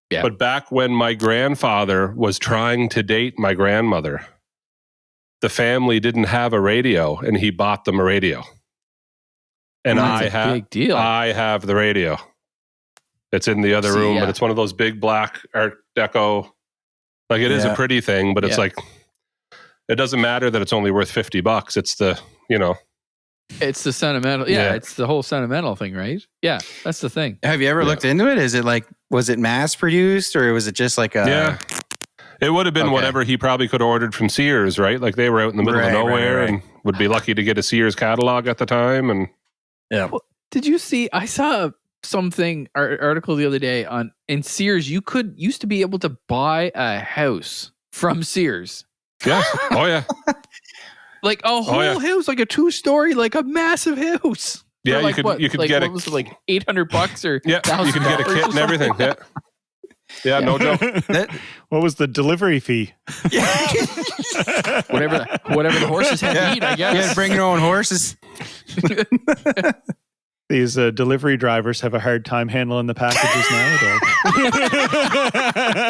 Yeah.
But back when my grandfather was trying to date my grandmother, the family didn't have a radio, and he bought them a radio. And
That's a big deal.
I have the radio. It's in the other room, but it's one of those big black Art Deco. Like it is a pretty thing, but it's like it doesn't matter that it's only worth $50. It's the,
it's the sentimental. Yeah, it's the whole sentimental thing, right? Yeah, that's the thing.
Have you ever looked into it? Is it like, was it mass produced or was it just like a?
Yeah. It would have been whatever he probably could have ordered from Sears, right? Like they were out in the middle of nowhere and would be lucky to get a Sears catalog at the time. And
Well, did you see? I saw something article the other day on in Sears. You used to be able to buy a house from Sears.
Yeah. Oh yeah.
Like a whole house, like a 2-story, like a massive house.
Yeah,
like
you could
like,
get
what was it, like $800 or
you could get a kit and everything. Yeah. Yeah, no joke.
What was the delivery fee?
whatever the horses had to eat, I guess.
You had to bring your own horses.
These delivery drivers have a hard time handling the packages nowadays.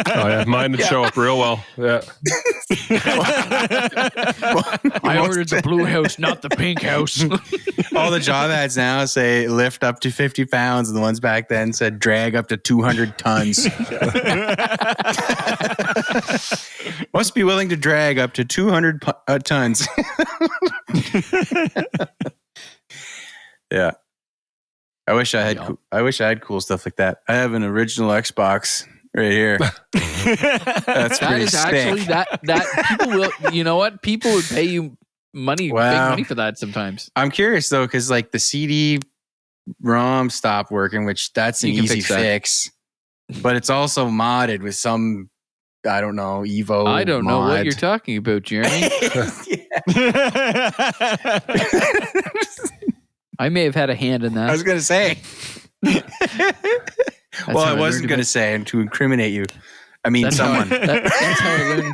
Oh yeah, mine would show up real well. Yeah.
I ordered the blue house, not the pink house.
All the job ads now say lift up to 50 pounds, and the ones back then said drag up to 200 tons. Must be willing to drag up to 200 tons. Yeah. I wish I had cool stuff like that. I have an original Xbox right here. That's
that
pretty
is
sick.
actually that people will. You know what? People would pay you big money for that sometimes.
I'm curious though, because like the CD-ROM stopped working, which that's an easy fix. But it's also modded with some, I don't know, Evo.
I don't know what you're talking about, Jeremy. I may have had a hand in that.
I was going to say. Well, I wasn't going to say, and to incriminate you. I mean, someone.
That's how I learned.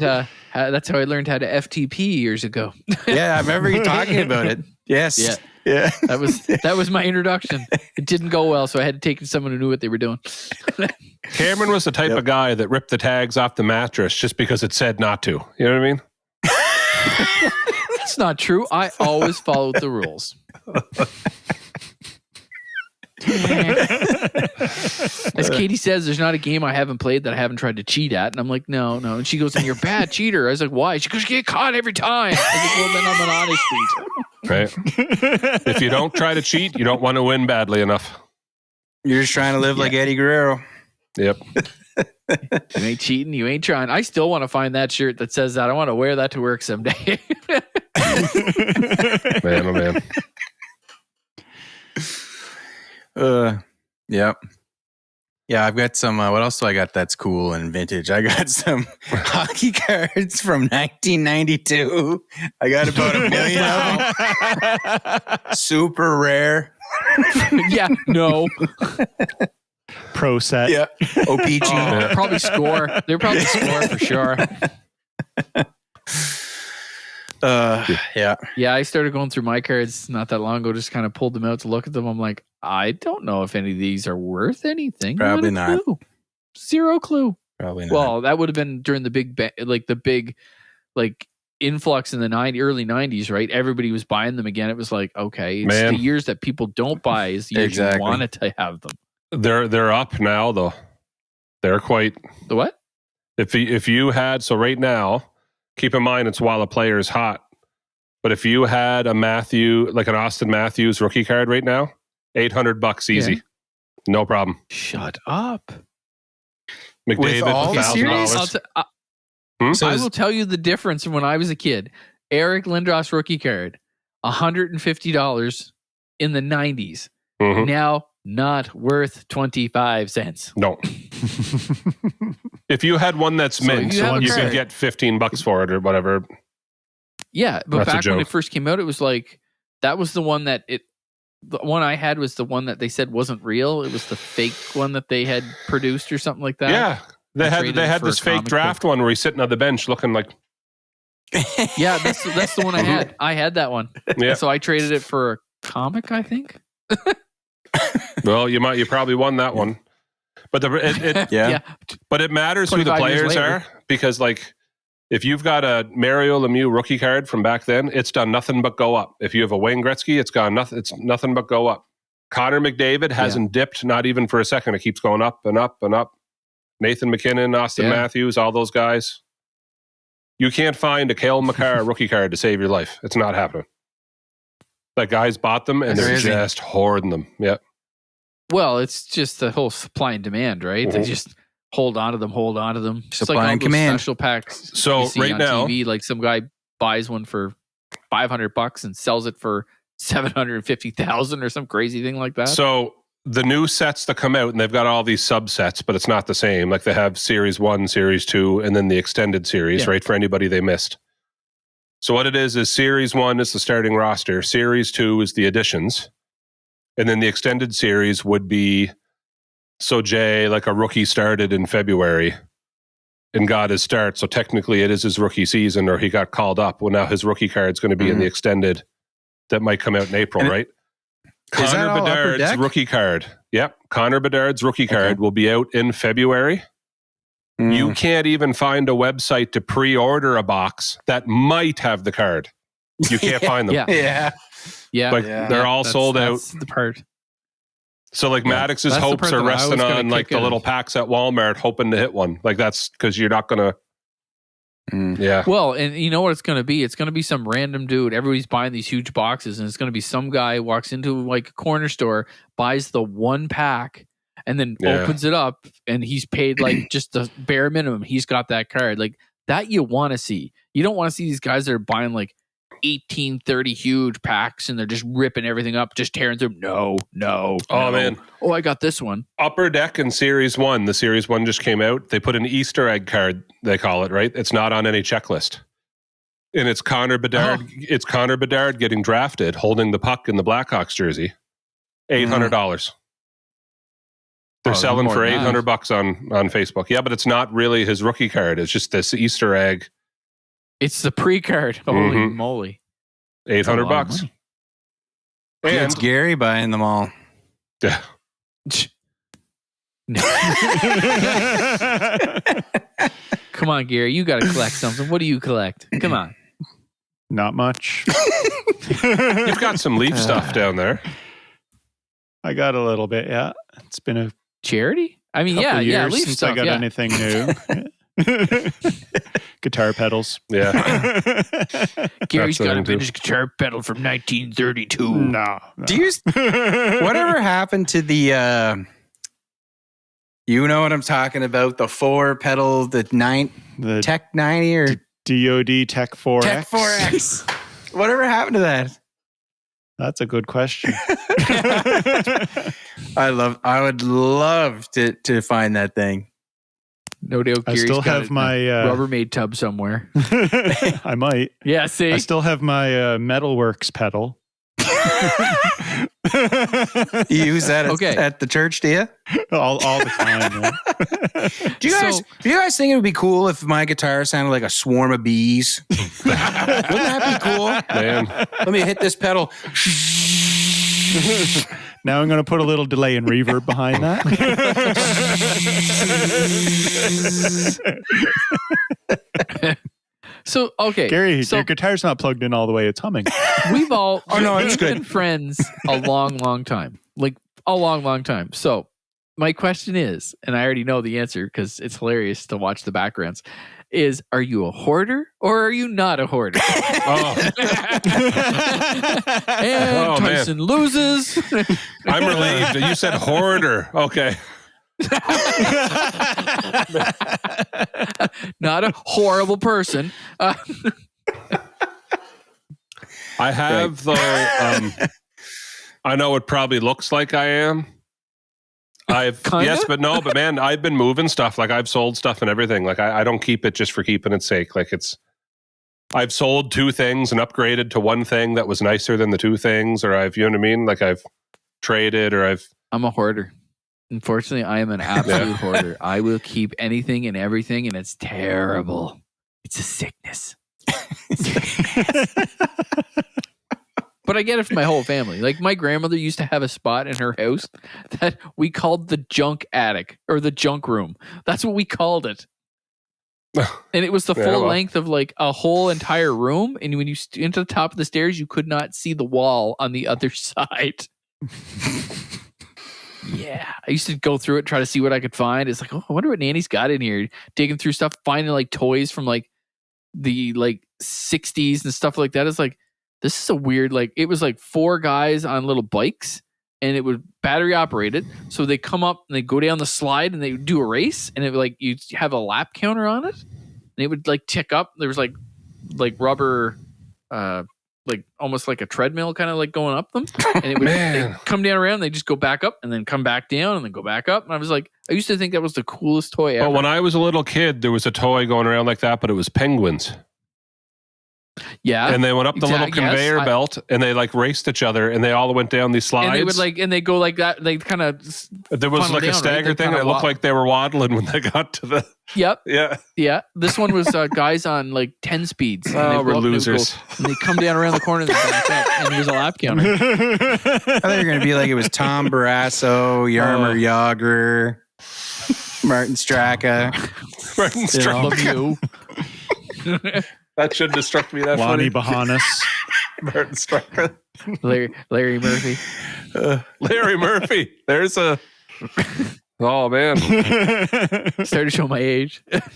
That's how I learned how to FTP years ago.
Yeah, I remember you talking about it. Yes.
Yeah. That was my introduction. It didn't go well, so I had to take it to someone who knew what they were doing.
Cameron was the type of guy that ripped the tags off the mattress just because it said not to. You know what I mean?
That's not true. I always followed the rules. As Katie says, there's not a game I haven't played that I haven't tried to cheat at. And I'm like, no. And she goes, and you're a bad cheater. I was like, why? She goes, you get caught every time. I was like, well, then I'm an honest cheater.
Right. If you don't try to cheat, you don't want to win badly enough.
You're just trying to live like Eddie Guerrero.
Yep.
You ain't cheating. You ain't trying. I still want to find that shirt that says that. I want to wear that to work someday.
Man, oh man.
Yep. Yeah, I've got some. What else do I got that's cool and vintage? I got some hockey cards from 1992. I got about 1 million of them. Super rare.
Yeah, no.
Pro set.
Yeah. OPG.
Probably score. They're probably score for sure.
Yeah.
Yeah, I started going through my cards not that long ago, just kind of pulled them out to look at them. I'm like, I don't know if any of these are worth anything.
Probably not.
Clue. Zero clue.
Probably not.
Well, that would have been during the big influx in the early 90s, right? Everybody was buying them again. It was like, okay, it's the years that people don't buy is the years you wanted to have them.
They're up now though. They're quite
The what?
if you had so right now, keep in mind it's while a player is hot. But if you had a Matthew, like an Austin Matthews rookie card right now, $800 easy.
Yeah.
No problem.
Shut up.
With all the series?
$1,000.
I will tell you the difference from when I was a kid. Eric Lindros rookie card, $150 in the 90s.
Mhm.
Now, not worth 25 cents.
No. If you had one that's mint,
you have a
you
card.
could get $15 for it or whatever.
Yeah, but
That's a
back when
joke.
it first came out, it was like, that was the one that the one I had was the one that they said wasn't real. It was the fake one that they had produced or something like that.
Yeah. They
traded
had
for
this
a
fake
comic
draft one where he's sitting on the bench looking like
Yeah, that's the one I had. I had that one.
yeah.
So I traded it for a comic, I think.
Well, you probably won that one. But
Yeah.
but it matters who the
25 years
players
later.
are because like if you've got a Mario Lemieux rookie card from back then, it's done nothing but go up. If you have a Wayne Gretzky, it's nothing but go up. Connor McDavid hasn't dipped, not even for a second. It keeps going up and up and up. Nathan McKinnon, Austin Matthews, all those guys. You can't find a Cale Makar rookie card to save your life. It's not happening. Like guys bought them and
That's
they're
crazy.
just hoarding them. Yeah.
Well, it's just the whole supply and demand, right? They just hold on to them. It's
Supply
like all
and
those
command.
special packs.
So
you see
right
on
now-
TV, like some guy buys one for $500 and sells it for $750,000 or some crazy thing like that.
So the new sets that come out, and they've got all these subsets, but it's not the same. Like they have Series 1, Series 2, and then the extended series, right? For anybody they missed. So what it is Series 1 is the starting roster. Series 2 is the additions. And then the extended series would be, so Jay, like a rookie started in February and got his start. So technically it is his rookie season or he got called up. Well, now his rookie card's going to be in the extended that might come out in April, right?
Is that
Connor
all Upper
Bedard's
Deck?
rookie card. Yep. Connor Bedard's rookie card will be out in February. You can't even find a website to pre-order a box that might have the card. You can't find them.
Yeah. Like
they're all sold out.
That's the part.
So like Maddox's
That's the
hopes
part
are
that I
resting
was gonna
on like
kick
the
in.
little packs at Walmart hoping to hit one. Like that's because you're not going to. Yeah.
Well, and you know what it's going to be? It's going to be some random dude. Everybody's buying these huge boxes, and it's going to be some guy walks into like a corner store, buys the one pack, and then opens it up, and he's paid like just the bare minimum. He's got that card. Like that you want to see. You don't want to see these guys that are buying like 18, 30 huge packs, and they're just ripping everything up, just tearing through. No.
Oh, man.
Oh, I got this one.
Upper Deck and Series 1. The Series 1 just came out. They put an Easter egg card, they call it, right? It's not on any checklist. And it's Connor Bedard. It's Connor Bedard getting drafted, holding the puck in the Blackhawks jersey. $800. They're selling for $800 on Facebook. Yeah, but it's not really his rookie card. It's just this Easter egg.
It's the pre-card. Holy moly.
$800. And
it's Gary buying them all.
yeah.
Come on, Gary. You got to collect something. What do you collect? Come on.
Not much.
You've got some Leaf stuff down there.
I got a little bit. Yeah, it's been a
Charity? I mean,
couple
yeah,
years
leaf
since
stuff.
I got
yeah.
anything new. Guitar pedals.
Yeah.
Gary's
That's
got a
what I do.
vintage guitar pedal from 1932.
No.
Do you? Whatever happened to the? You know what I'm talking about? The 4-pedal, the Tech 90 or
DOD Tech 4X?
Tech 4X. Whatever happened to that?
That's a good question.
I would love to find that thing.
No doubt
I
Gary's
still
got
have
it in
my
a Rubbermaid tub somewhere.
I might.
Yeah, see?
I still have my Metalworks pedal.
You use that
Okay.
at the church, do you?
all the time. Man.
Do you guys think it would be cool if my guitar sounded like a swarm of bees? Wouldn't that be cool?
Man.
Let me hit this pedal.
Now I'm going to put a little delay and reverb behind that.
So, okay.
Gary,
so
your guitar's not plugged in all the way. It's humming.
we've all
it's
we've
good.
been friends a long time. Like a long time. So my question is, and I already know the answer because it's hilarious to watch the backgrounds, is are you a hoarder or are you not a hoarder?
Oh,
And
Oh, man.
Tyson loses.
I'm relieved. You said hoarder. Okay.
Not a horrible person.
I have, though, I know it probably looks like I am.
Kinda?
Yes, but no, but man, I've been moving stuff. Like I've sold stuff and everything. Like I don't keep it just for keeping its sake. Like I've sold 2 things and upgraded to one thing that was nicer than the 2 things, or you know what I mean? Like I've traded or
I'm a hoarder. Unfortunately, I am an absolute hoarder. I will keep anything and everything, and it's terrible. It's a sickness. But I get it from my whole family. Like my grandmother used to have a spot in her house that we called the junk attic or the junk room. That's what we called it. And it was the
Yeah,
full
well.
length of like a whole entire room. And when you into the top of the stairs, you could not see the wall on the other side. Yeah. I used to go through it, try to see what I could find. It's like, oh, I wonder what Nanny's got in here. Digging through stuff, finding like toys from like the like 60s and stuff like that. It's like, this is a weird, like, it was like 4 guys on little bikes and it was battery operated. So they come up and they go down the slide and they do a race and it would like, you have a lap counter on it and it would like tick up. There was like rubber, like almost like a treadmill kind of like going up them. And it would
Man.
they'd come down around, they just go back up and then come back down and then go back up. And I was like, I used to think that was the coolest toy ever.
But when I was a little kid, there was a toy going around like that, but it was penguins.
yeah.
And they went up the little
Exactly, yes.
conveyor belt and they like raced each other and they all went down these slides.
And they would like, and they go like that. They kind of,
there was
funnel
like a
down, right?
stagger
They
thing.
kinda
It looked
wa-
like they were waddling when they got to the,
yep.
yeah.
Yeah, this one was guys on like 10 speeds. And
Oh,
they'd
we're
go up and they'd
losers.
go- And they come down around the corner and they back up, and there's a lap counter.
I thought you were going to be like it was Tom Barrasso, Yarmer Yager, Martin Straka.
Martin
You know.
Straka.
Lemieux.
That shouldn't have struck me that
Lonnie
funny.
Bahanas.
Martin Straka.
Larry Murphy.
Larry Murphy. There's a. Oh man.
Started to show my age. If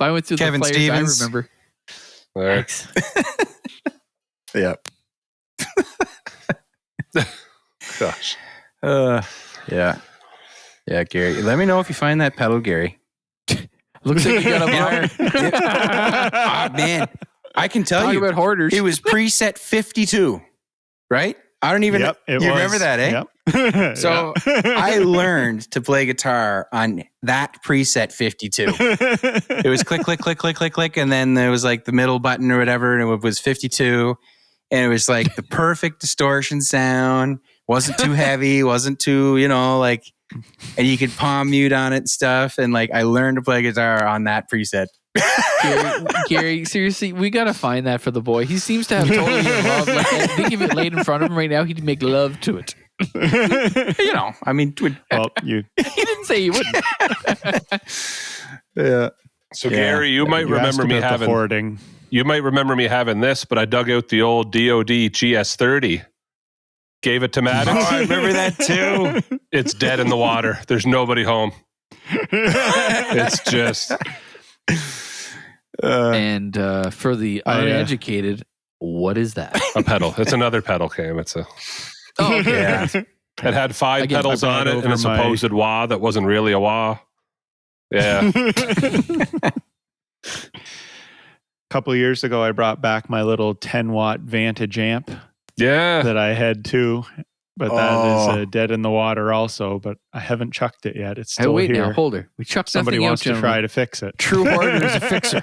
I went through
Kevin
the players,
Stevens.
I remember.
All right.
Yeah.
Gosh.
Yeah. Yeah, Gary. Let me know if you find that pedal, Gary.
Looks like you got a buyer.
Man, I can tell
Talk
you.
about hoarders.
It was preset 52, right? I don't even
Yep, it
you
was.
remember that, eh?
Yep.
So I learned to play guitar on that preset 52. It was click, click, click, click, click, click. And then there was like the middle button or whatever. And it was 52. And it was like the perfect distortion sound. Wasn't too heavy. Wasn't too, like, and you could palm mute on it and stuff. And like, I learned to play guitar on that preset.
Gary, seriously, we gotta find that for the boy. He seems to have totally in love. Like, I think if it laid in front of him right now, he'd make love to it.
I mean,
Well, you
He didn't say he wouldn't.
yeah.
So
Yeah.
Gary, you might
you asked
remember me
about the
having.
hoarding.
You might remember me having this, but I dug out the old DOD GS30 Gave it to Maddox.
Oh, I remember that too.
It's dead in the water. There's nobody home. It's just...
And for the uneducated, what is that?
a pedal. It's another pedal, Cam. It's a...
Oh, okay.
Yeah.
It had 5
Again,
pedals
I brought
on it and
over
a supposed wah that wasn't really a wah. Yeah.
A couple of years ago, I brought back my little 10-watt Vantage amp
Yeah.
that I had too, but that is dead in the water also. But I haven't chucked it yet. It's
Hey,
still
wait
here.
now, hold her. We chucked
Somebody
something
wants
out,
to try to fix it.
True Hoarder is a fixer.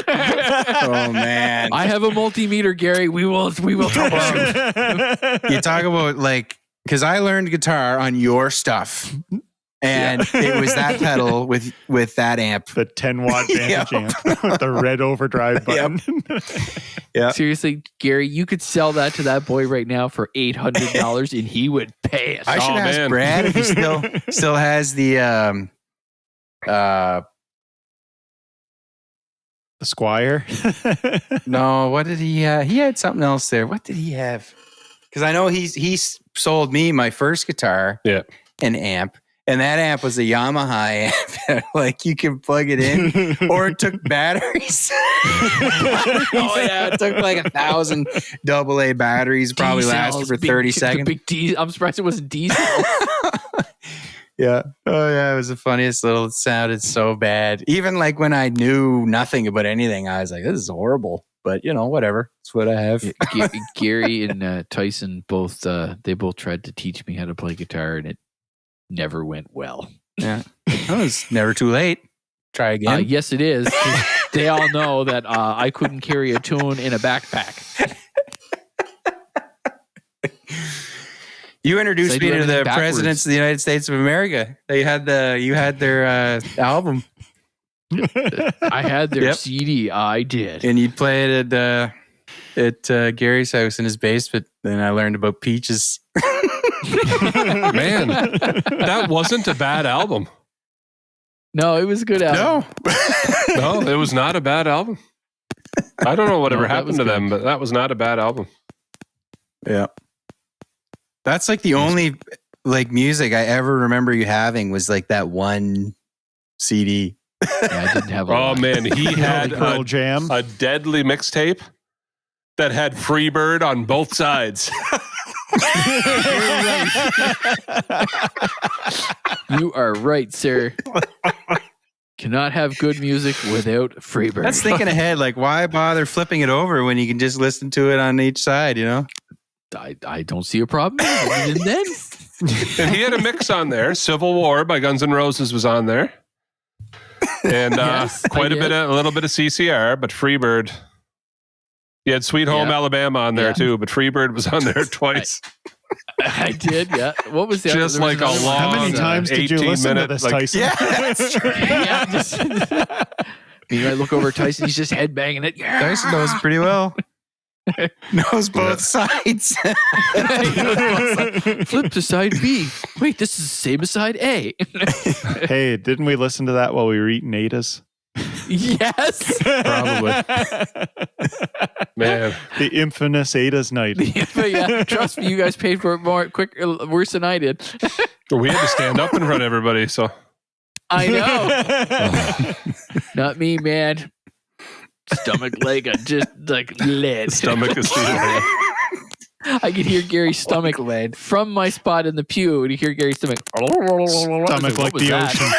Oh man.
I have a multimeter, Gary. We will troubleshoot.
You talk about like, because I learned guitar on your stuff, and it was that pedal with that amp.
The 10-watt Vantage amp with the red overdrive button.
Yeah.
Seriously, Gary, you could sell that to that boy right now for $800 and he would pay us.
I should ask
man.
Brad if he still has the
The Squire.
no, what did he he had something else there. What did he have? Because I know he sold me my first guitar, an amp, and that amp was a Yamaha amp. Like you can plug it in, or it took batteries. Oh yeah, it took like 1,000 AA batteries. Probably lasted for 30 seconds.
I'm surprised it wasn't diesel.
Yeah. Oh yeah, it was the funniest little. It sounded so bad. Even like when I knew nothing about anything, I was like, "This is horrible." But you know, whatever. It's what I have.
Gary and Tyson both tried to teach me how to play guitar, and it never went well.
Yeah, it was never too late. Try again.
Yes, it is. They all know that I couldn't carry a tune in a backpack.
You introduced me to the presidents of the United States of America. You had their album.
I had their CD. I did.
And you'd play it at Gary's house in his basement. Then I learned about peaches.
Man, that wasn't a bad album.
No, it was a good album.
No, it was not a bad album. I don't know whatever happened to
good.
them, but that was not a bad album.
Yeah. That's like the only like music I ever remember you having was like that one CD.
Yeah, I didn't have a
Oh
lot.
man, he had
Pearl Jam.
a deadly mixtape that had Freebird on both sides.
You are right, sir. Cannot have good music without Freebird.
That's thinking ahead. Like, why bother flipping it over when you can just listen to it on each side, you know?
I don't see a problem. And then
And he had a mix on there. Civil War by Guns N' Roses was on there. And
Yes,
a little bit of CCR, but Freebird. He had Sweet Home Alabama on there too, but Freebird was on there twice.
I did, yeah. What was the other?
Just
there was
like a
another one.
long
How many times did you listen to this, Tyson?
Yeah, that's true.
Yeah, just I look over at Tyson, he's just headbanging it. Yeah.
Tyson knows pretty well. Knows both sides.
Flip to side B. Wait, this is the same as side A.
Hey, didn't we listen to that while we were eating Ada's?
Yes.
Probably. Man.
The infamous Ada's night.
Yeah, trust me, you guys paid for it worse than I did.
We had to stand up in front of everybody, so.
I know. Not me, man. Stomach leg, just like lead.
Stomach is steel.
I could hear Gary's stomach lead from my spot in the pew, and you hear Gary's stomach.
Stomach like the ocean.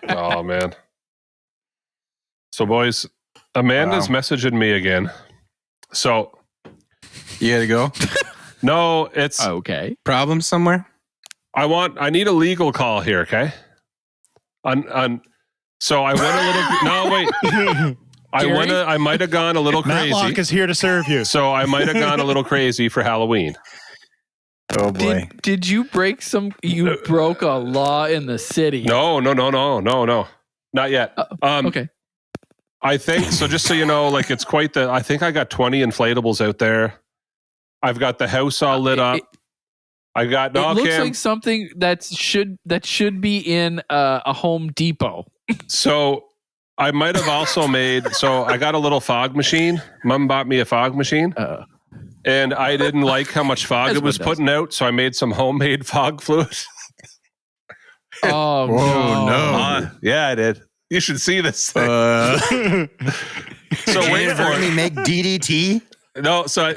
Oh, man. So, boys, Amanda's messaging me again. So.
You gotta go?
No, it's.
Okay.
Problem somewhere?
I need a legal call here, okay? So I went a little. No, wait. I might have gone a little crazy.
Matlock is here to serve you.
So I might have gone a little crazy for Halloween.
Oh boy.
Did you break you broke a law in the city?
No. Not yet.
Okay.
I think so. Just so you know, like it's quite I think I got 20 inflatables out there. I've got the house all lit up. I got.
It looks like something that should be in a Home Depot.
So I might have also made. So I got a little fog machine. Mom bought me a fog machine, and I didn't like how much fog
As
it was
one does.
putting out, so I made some homemade fog fluid.
Oh,
Whoa, no.
Yeah, I did. You should see this thing.
So
So wait for
me
it.
make DDT.
No, so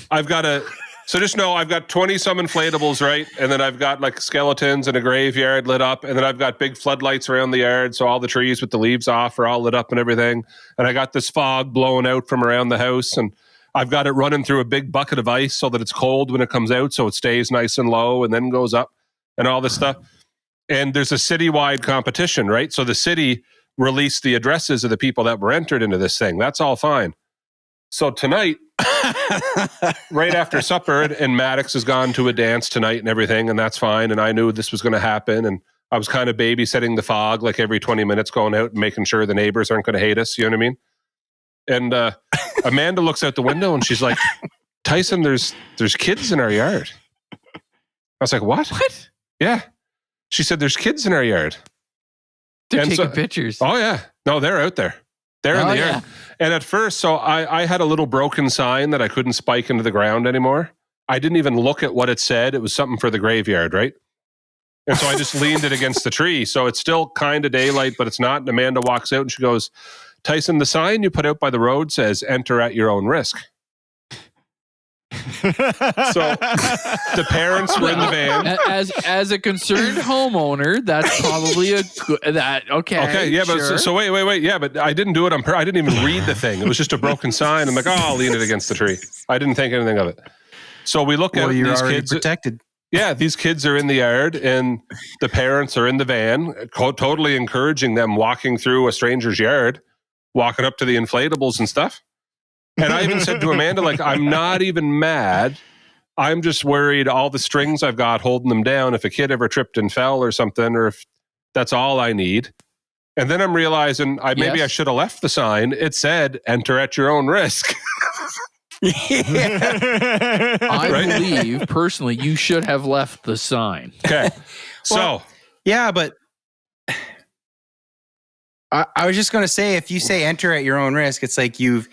I've got so just know I've got 20 some inflatables, right? And then I've got like skeletons and a graveyard lit up. And then I've got big floodlights around the yard. So all the trees with the leaves off are all lit up and everything. And I got this fog blowing out from around the house. And I've got it running through a big bucket of ice so that it's cold when it comes out. So it stays nice and low and then goes up and all this stuff. And there's a citywide competition, right? So the city released the addresses of the people that were entered into this thing. That's all fine. So tonight, right after supper, and Maddox has gone to a dance tonight and everything, and that's fine. And I knew this was going to happen. And I was kind of babysitting the fog, like every 20 minutes going out and making sure the neighbors aren't going to hate us. You know what I mean? And Amanda looks out the window and she's like, Tyson, there's kids in our yard. I was like, what?
What?
Yeah. She said, there's kids in our yard.
They're
And
taking
so-
pictures.
Oh, yeah. No, they're out there. They're in
Oh,
the
yeah.
yard. And at first, so I had a little broken sign that I couldn't spike into the ground anymore. I didn't even look at what it said. It was something for the graveyard, right? And so I just leaned it against the tree. So it's still kind of daylight, but it's not. And Amanda walks out and she goes, Tyson, the sign you put out by the road says enter at your own risk. So the parents were in the van.
As a concerned homeowner, that's probably a good. Okay.
Okay, yeah, but
sure.
so wait. Yeah, but I didn't do it on purpose. I didn't even read the thing. It was just a broken sign. I'm like, oh, I'll lean it against the tree. I didn't think anything of it. So we look
Well,
at
you're
these
already
kids.
protected.
Yeah, these kids are in the yard and the parents are in the van, totally encouraging them walking through a stranger's yard, walking up to the inflatables and stuff. And I even said to Amanda, like, I'm not even mad. I'm just worried all the strings I've got holding them down if a kid ever tripped and fell or something, or if that's all I need. And then I'm realizing maybe
Yes.
I should have left the sign. It said, enter at your own risk.
I
Right?
believe personally you should have left the sign.
Okay. So,
Well, Yeah, but I was just going to say, if you say enter at your own risk, it's like you've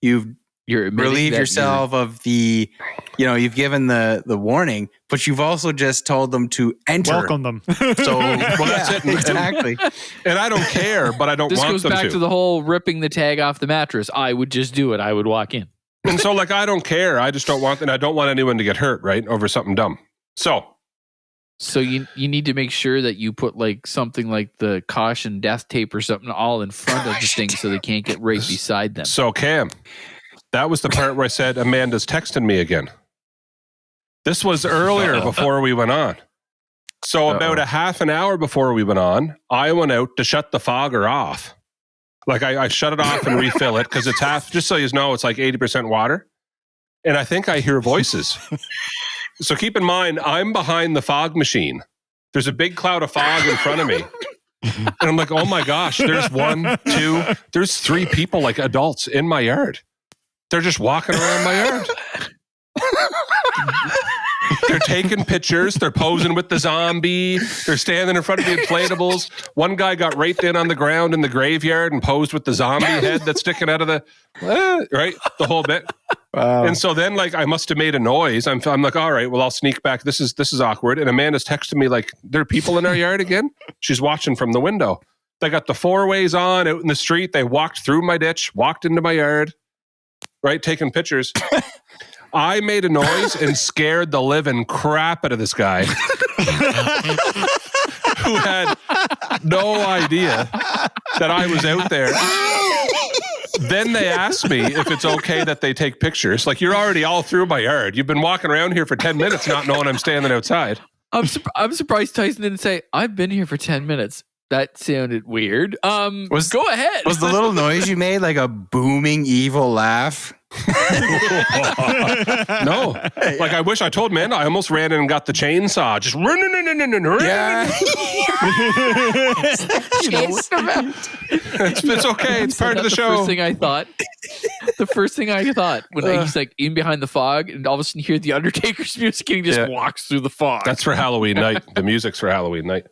You're admitting
relieved
that
yourself of the, you've given the warning, but you've also just told them to enter.
Welcome them.
So
well, that's it. And-
Exactly.
and I don't care, but I don't
This
want
goes
them
back to the whole ripping the tag off the mattress. I would just do it. I would walk in.
And so, like, I don't care. I just don't want, and I don't want anyone to get hurt, right, over something dumb. So,
So you need to make sure that you put like something like the caution death tape or something all in front of the thing so they can't get right beside them.
Cam, that was the part where I said Amanda's texting me again. This was earlier before we went on. So about a half an hour before we went on, I went out to shut the fogger off. Like I shut it off and refill it because it's half, just so you know, it's like 80% water. And I think I hear voices. So keep in mind, I'm behind the fog machine. There's a big cloud of fog in front of me. And I'm like, oh my gosh, there's 1, 2, there's 3 people, like adults in my yard. They're just walking around my yard. They're taking pictures. They're posing with the zombie. They're standing in front of the inflatables. One guy got right in on the ground in the graveyard and posed with the zombie head that's sticking out of the, right? The whole bit.
Wow.
And so then, like, I must have made a noise. I'm like, all right, well, I'll sneak back. This is awkward. And Amanda's texting me like, there are people in our yard again? She's watching from the window. They got the 4-ways on out in the street. They walked through my ditch, walked into my yard, right, taking pictures. I made a noise and scared the living crap out of this guy who had no idea that I was out there. Then they asked me if it's okay that they take pictures. Like, you're already all through my yard. You've been walking around here for 10 minutes not knowing I'm standing outside.
I'm surprised Tyson didn't say, I've been here for 10 minutes. That sounded weird. Go ahead.
Was the little noise you made like a booming evil laugh?
No. Like, I wish I told Amanda. I almost ran in and got the chainsaw. Just
Yeah.
It's okay. It's part of the
The
show.
first thing I thought. The first thing I thought when he's like in behind the fog, and all of a sudden you hear the Undertaker's music, and he just
Yeah.
walks through the fog.
That's for Halloween night. The music's for Halloween night.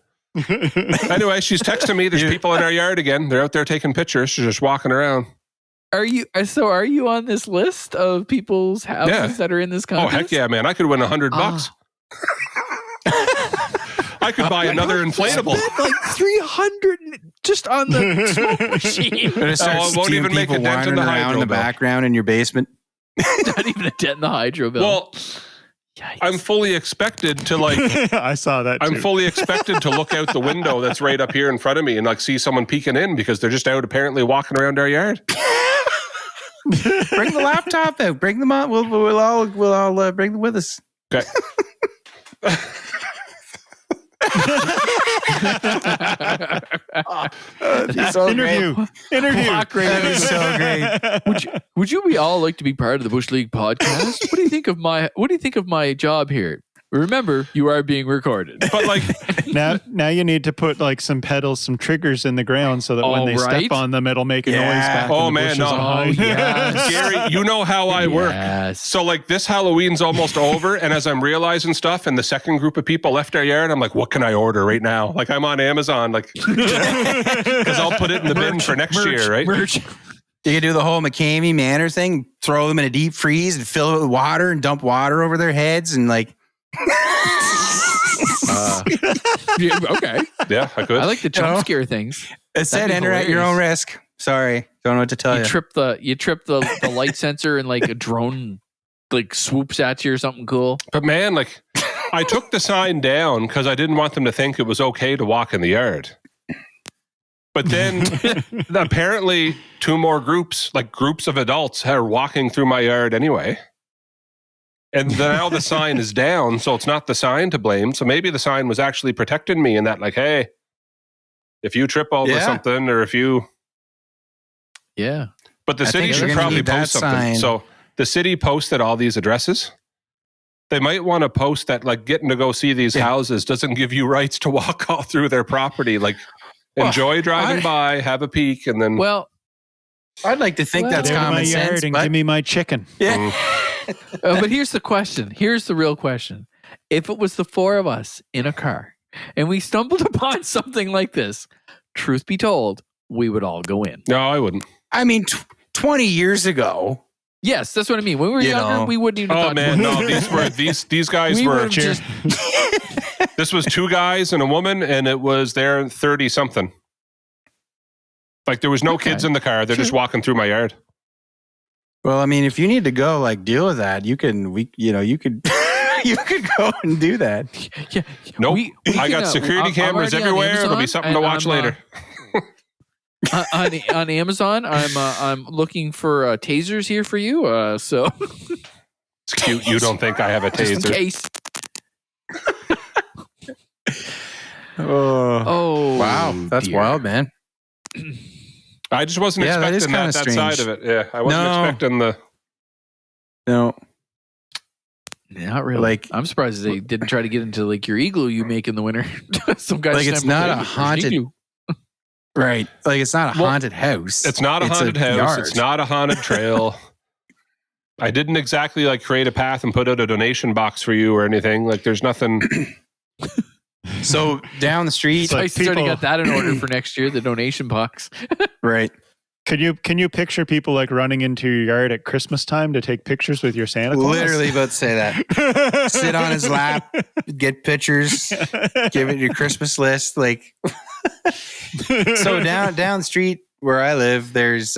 Anyway, she's texting me. There's people in our yard again. They're out there taking pictures. She's just walking around.
Are you on this list of people's houses that are in this contest?
Oh, heck yeah, man. I could win $100. I could buy another inflatable.
Like 300 just on the smoke machine.
I won't even make a dent in the hydro
in the
bill.
background in your basement.
Not even a dent in the hydro bill.
Well,
Yikes.
I'm fully expected to
I saw that.
I'm
too.
fully expected to look out the window that's right up here in front of me and like see someone peeking in because they're just out apparently walking around our yard.
Bring the laptop out. Bring them on. We'll all bring them with us.
Okay.
Interview.
That is so great.
Would you all like to be part of the Bush League podcast? What do you think of my job here? Remember, you are being recorded.
But like
now you need to put like some pedals, some triggers in the ground so that when they step on them, it'll make a noise back.
Oh,
in the
man,
bushes
no.
behind.
yes.
Gary, you know how I work.
Yes.
So like this Halloween's almost over, and as I'm realizing stuff, and the second group of people left our yard, I'm like, what can I order right now? Like I'm on Amazon, like because I'll put it in the bin for next year, right?
You can do the whole McCamey Manor thing, throw them in a deep freeze and fill it with water and dump water over their heads and like.
Yeah, okay.
Yeah, I could.
I like the jump scare things.
It said enter at your own risk. Sorry. Don't know what to tell you.
You trip the light sensor and like a drone like swoops at you or something cool.
But man, like I took the sign down because I didn't want them to think it was okay to walk in the yard. But then apparently two more groups, like groups of adults, are walking through my yard anyway. And now the sign is down, so it's not the sign to blame. So maybe the sign was actually protecting me in that, like, hey, if you trip over something or if you...
Yeah.
But the city should probably post something.
Sign.
So the city posted all these addresses. They might want to post that, like, getting to go see these houses doesn't give you rights to walk all through their property. Like, enjoy driving by, have a peek, and then...
Well, I'd like to think that's
Go to my
common
yard
sense,
and
but
give me my chicken.
yeah.
But here's the question. Here's the real question. If it was the four of us in a car and we stumbled upon something like this, truth be told, we would all go in.
No, I wouldn't.
I mean, 20 years ago.
Yes, that's what I mean. When we were younger, we wouldn't even.
Oh man, no! These guys were.
Just,
This was two guys and a woman, and it was their 30-something. Like there was no kids in the car; they're just walking through my yard.
Well, I mean, if you need to go, like, deal with that, you could, you could go and do that.
yeah.
Nope.
We
I got
can,
security
I'm
cameras
already on
everywhere.
Amazon,
It'll be something to watch later.
On Amazon, I'm looking for tasers here for you. So
It's cute. You don't think I have a
just in
taser?
case.
Oh, wow, that's
dear.
wild, man.
I just wasn't
Yeah, that is
expecting that
kinda
side of it. Yeah, I wasn't expecting the.
No,
Not really.
Like-
I'm surprised they didn't try to get into like your igloo you make in the winter. Some guys
Like,
just
it's
have
not a
igloo.
haunted-
Igloo.
right? Like, it's not a haunted house.
It's not a haunted house.
yard.
It's not a haunted trail. I didn't exactly like create a path and put out a donation box for you or anything. Like, there's nothing.
So down the street,
It's like
Tyson's already
people-
got that in order for next year. The donation box.
right?
Can you picture people like running into your yard at Christmas time to take pictures with your Santa Claus?
Literally about to say that. Sit on his lap, get pictures, give it your Christmas list. Like, so down the street where I live, there's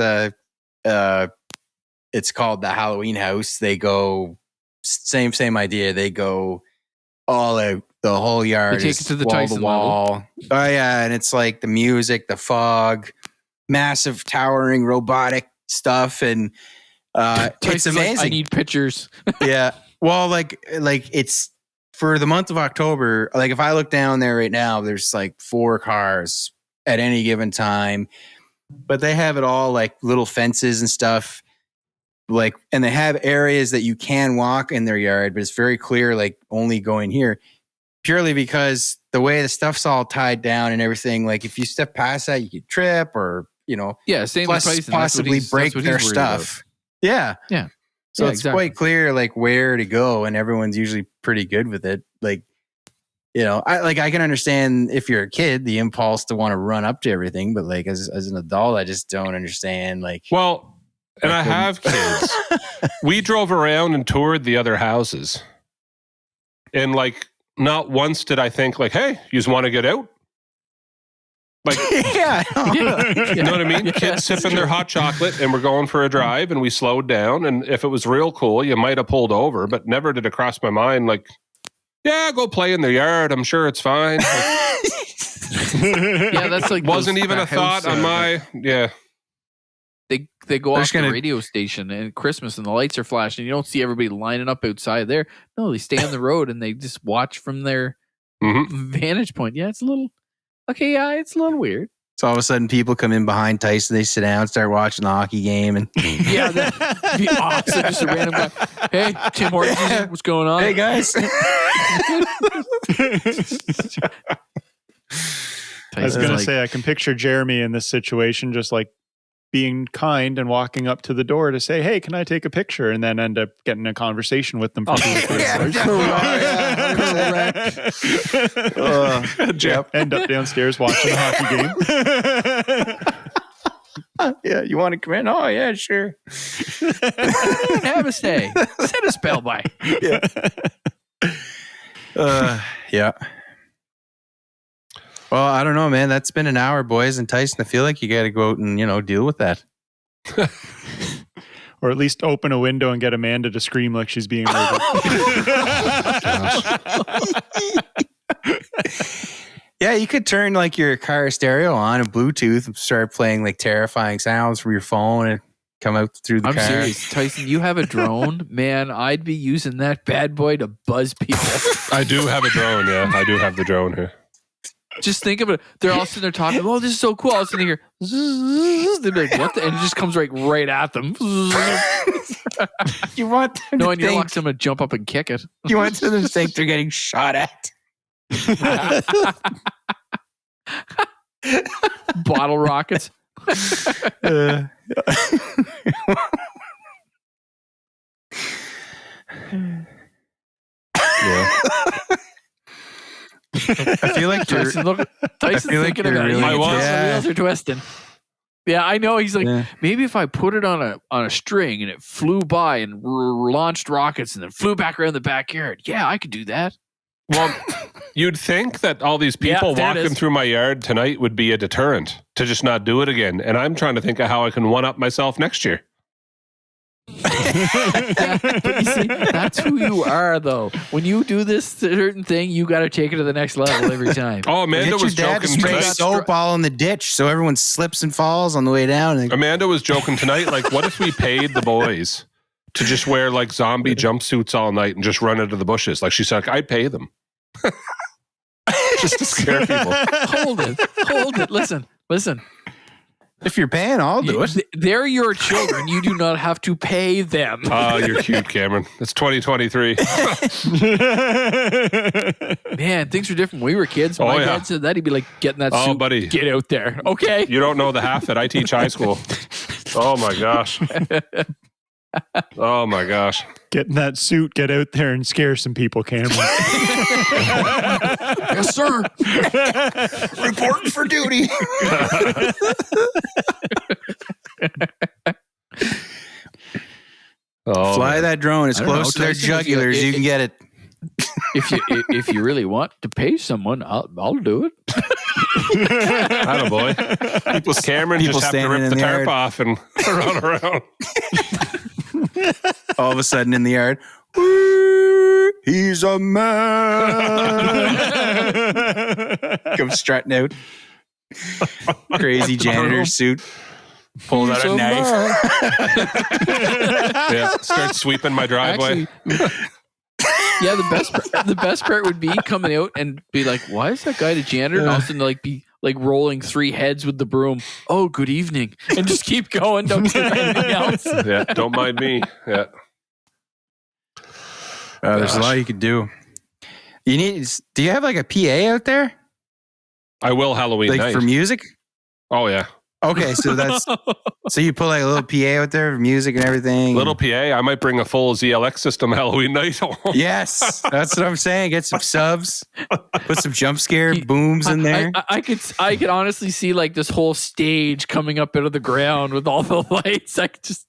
it's called the Halloween house. They go same idea. They go all out. The whole yard
They take
is
it to the
wall
Tyson
to wall. Oh yeah, and it's like the music, the fog, massive towering robotic stuff, and it's
Tyson's like,
amazing.
I need pictures.
Yeah. Well, like it's for the month of October. Like if I look down there right now, there's like 4 cars at any given time, but they have it all like little fences and stuff. Like, and they have areas that you can walk in their yard, but it's very clear, like only going here, purely because the way the stuff's all tied down and everything. Like if you step past that, you could trip or,
Yeah, same
plus
with Tyson.
possibly break their stuff. Yeah.
Yeah.
So
Yeah,
it's
exactly.
quite clear like where to go, and everyone's usually pretty good with it. Like, I can understand if you're a kid, the impulse to want to run up to everything, but like as an adult, I just don't understand. Like,
Well, And I have kids. We drove around and toured the other houses. And like, not once did I think like, hey, you just want to get out? Like,
Yeah.
you know what I mean?
Yeah,
Kids sipping their hot chocolate and we're going for a drive and we slowed down. And if it was real cool, you might have pulled over, but never did it cross my mind like, yeah, go play in the yard. I'm sure it's fine.
Yeah, that's like
Wasn't
those-
even a
that house,
thought on my, yeah.
They go
They're
off
just gonna-
the radio station and Christmas and the lights are flashing. You don't see everybody lining up outside there. No, they stay on the road and they just watch from their vantage point. Yeah, it's a little okay. Yeah, it's a little weird.
So all of a sudden, people come in behind Tyson. They sit down, start watching the hockey game, and
Yeah, that'd be awesome. Just a random guy. Hey, Tim Hortons, what's going on?
hey guys.
I was
Tyson's
going to
like,
say, I can picture Jeremy in this situation, just like being kind and walking up to the door to say, hey, can I take a picture? And then end up getting a conversation with them for 2 or 3 hours.
Yep.
End up downstairs watching the hockey game.
Yeah, you want to come in? Oh yeah, sure.
have a say. Set a spell by.
Yeah. Well, I don't know, man. That's been an hour, boys. And Tyson, I feel like you got to go out and deal with that.
Or at least open a window and get Amanda to scream like she's being murdered.
Yeah, you could turn like your car stereo on and Bluetooth and start playing like terrifying sounds from your phone and come out through the
I'm
car.
serious. Tyson, you have a drone? Man, I'd be using that bad boy to buzz people.
I do have a drone, yeah. I do have the drone here.
Just think of it. They're all sitting there talking, oh, this is so cool. All of a sudden you hear, they'd be like, what the? And it just comes right at them.
You want them
No,
to
and you're
think,
like, I'm going to jump up and kick it.
you want them to think they're getting shot at.
Bottle rockets.
Yeah.
I feel like you're,
Tyson, look, Tyson's
feel like
thinking
you're
about it.
really-
You can tell
Yeah.
the wheels are twisting. Yeah, I know. He's like,
Yeah.
maybe if I put it on a string and it flew by and launched rockets and then flew back around the backyard. Yeah, I could do that.
Well, you'd think that all these people
Yeah, there it
walking
is.
through my yard tonight would be a deterrent to just not do it again. And I'm trying to think of how I can one up myself next year.
Yeah, but you see, that's who you are, though. When you do this certain thing, you got to take it to the next level every time.
Oh, Amanda
get your
was
dad to
joking
spray
tonight.
soap all in the ditch so everyone slips and falls on the way down. And
Amanda was joking tonight. Like, what if we paid the boys to just wear like zombie jumpsuits all night and just run into the bushes? Like, she's like, I'd pay them. Just to scare people.
Hold it. Listen.
if you're paying, I'll do it.
They're your children. You do not have to pay them.
Oh, you're cute, Cameron. It's 2023.
Man, things were different when we were kids.
Oh,
My
yeah.
dad said that. He'd be like, get in that
Oh,
suit.
buddy.
Get out there. Okay.
You don't know the half that I teach high school. Oh, my gosh. Oh, my gosh.
Get in that suit, get out there and scare some people, Cameron.
Yes, sir.
Reporting for duty.
Oh,
Fly
man.
that drone as
I don't
close
know,
to their
Tyson, if you-
jugulars you can get it.
If you really want to pay someone, I'll do it.
Attaboy. Cameron
people
just have to
standing
rip
in
the
the
tarp
yard.
off and run around.
All of a sudden in the yard, "Woo, he's a man." Comes strutting out. Crazy janitor suit. Pulls out a knife.
Yeah, start sweeping my driveway.
Actually, yeah, the best part would be coming out and be like, "Why is that guy the janitor?" And all of a sudden, like, be like rolling 3 heads with the broom. Oh, good evening, and just keep going. Don't do anything else.
Yeah, don't mind me. Yeah.
There's a lot you could do. Do you have like a PA out there?
I will Halloween
Like
night.
for music?
Oh, yeah.
Okay, so so you put like a little PA out there for music and everything.
Little PA. I might bring a full ZLX system Halloween night.
Yes, that's what I'm saying. Get some subs, put some jump scare booms in there.
I could honestly see like this whole stage coming up out of the ground with all the lights. I could just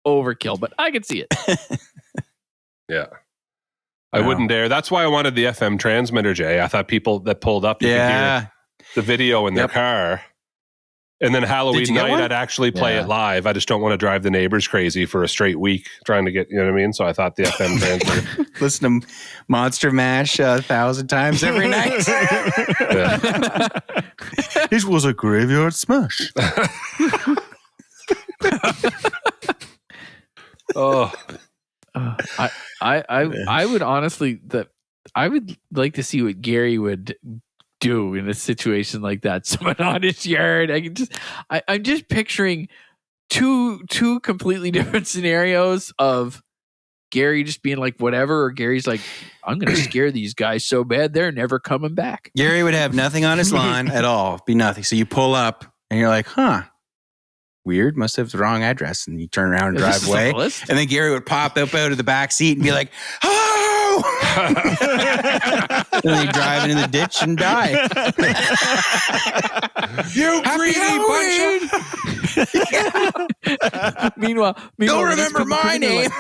overkill, but I could see it.
Yeah. I wouldn't dare. That's why I wanted the FM transmitter, Jay. I thought people that pulled up, you could hear the video in their car. And then Halloween night, I'd actually play it live. I just don't want to drive the neighbors crazy for a straight week trying to get, you know what I mean? So I thought the FM transmitter.
Listen to Monster Mash 1,000 times every night. This was a graveyard smash.
Oh.
I would honestly I would like to see what Gary would do in a situation like that. Someone on his yard. I'm just picturing two completely different scenarios of Gary just being like whatever, or Gary's like, I'm gonna scare these guys so bad they're never coming back.
Gary would have nothing on his lawn at all. Be nothing. So you pull up and you're like, weird, must have the wrong address. And you turn around and drive away. And then Gary would pop up out of the back seat and be like, oh! And then he'd drive into the ditch and die.
You greedy bunch of...
Meanwhile,
don't remember my name.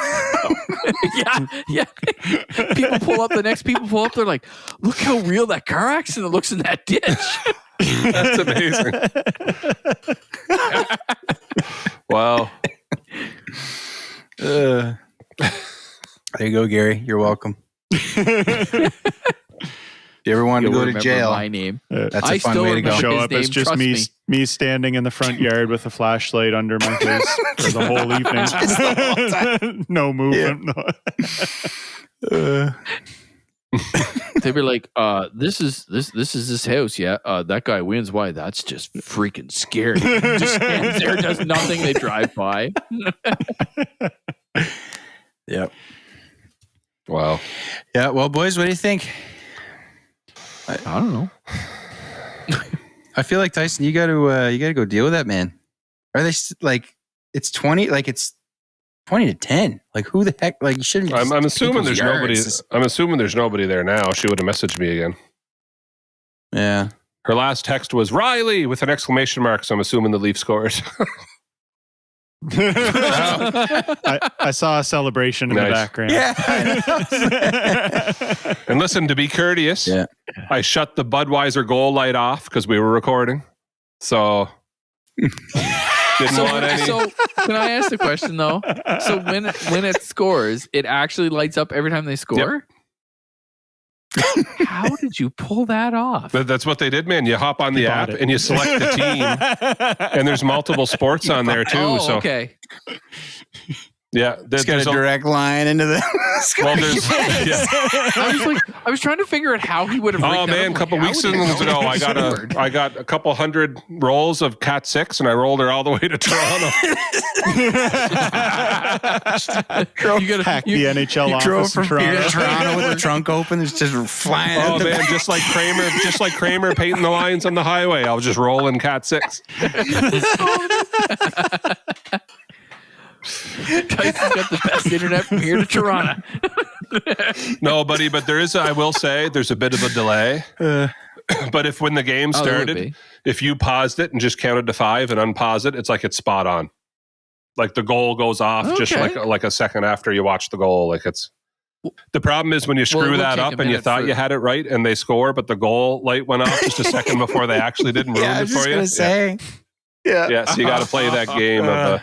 Yeah. People pull up, they're like, look how real that car accident looks in that ditch.
That's amazing. Wow.
There you go, Gary. You're welcome. If you ever wanted to go to jail,
my name.
That's a fun way to go.
Show up as just me standing in the front yard with a flashlight under my face for the whole evening.
Just the whole time.
No movement.
They were like, this is this house, yeah. That guy wins. Why? That's just freaking scary. Just stands there, does nothing. They drive by.
Yep.
Wow.
Yeah. Well, boys, what do you think?
I don't know.
I feel like Tyson, you got to go deal with that, man. Are they like it's 20? Like it's 20-10. Like who the heck? Like you shouldn't.
I'm assuming there's nobody. I'm assuming there's nobody there now. She would have messaged me again.
Yeah.
Her last text was Riley with an exclamation mark. So I'm assuming the Leafs scored.
I saw a celebration in the background.
Yeah.
And listen, to be courteous, I shut the Budweiser goal light off because we were recording. So didn't want any.
So can I ask the question though? So when it scores, it actually lights up every time they score?
Yep.
How did you pull that off?
That's what they did, man. You hop on the app and you select the team, and there's multiple sports on there too.
Oh,
so
okay.
Yeah,
it's got a direct line into the.
Well, there's,
I was trying to figure out how he would have.
Oh man, a couple weeks ago, I got a couple hundred rolls of Cat 6, and I rolled her all the way to Toronto.
You got to hack the NHL office
drove from
in Toronto.
Here to Toronto with the trunk open. It's just flying.
Oh man, just like Kramer painting the lines on the highway. I was just rolling Cat 6.
Tyson's got the best internet from here to Toronto.
No, buddy, but I will say there's a bit of a delay. But when the game started, if you paused it and just counted to 5 and unpause it, it's like it's spot on. Like the goal goes off just like a second after you watch the goal. Like it's the problem is when you screw that up and you thought you had it right and they score, but the goal light went off just a second before they actually did and ruined it for you. Yeah, so you got to play that game of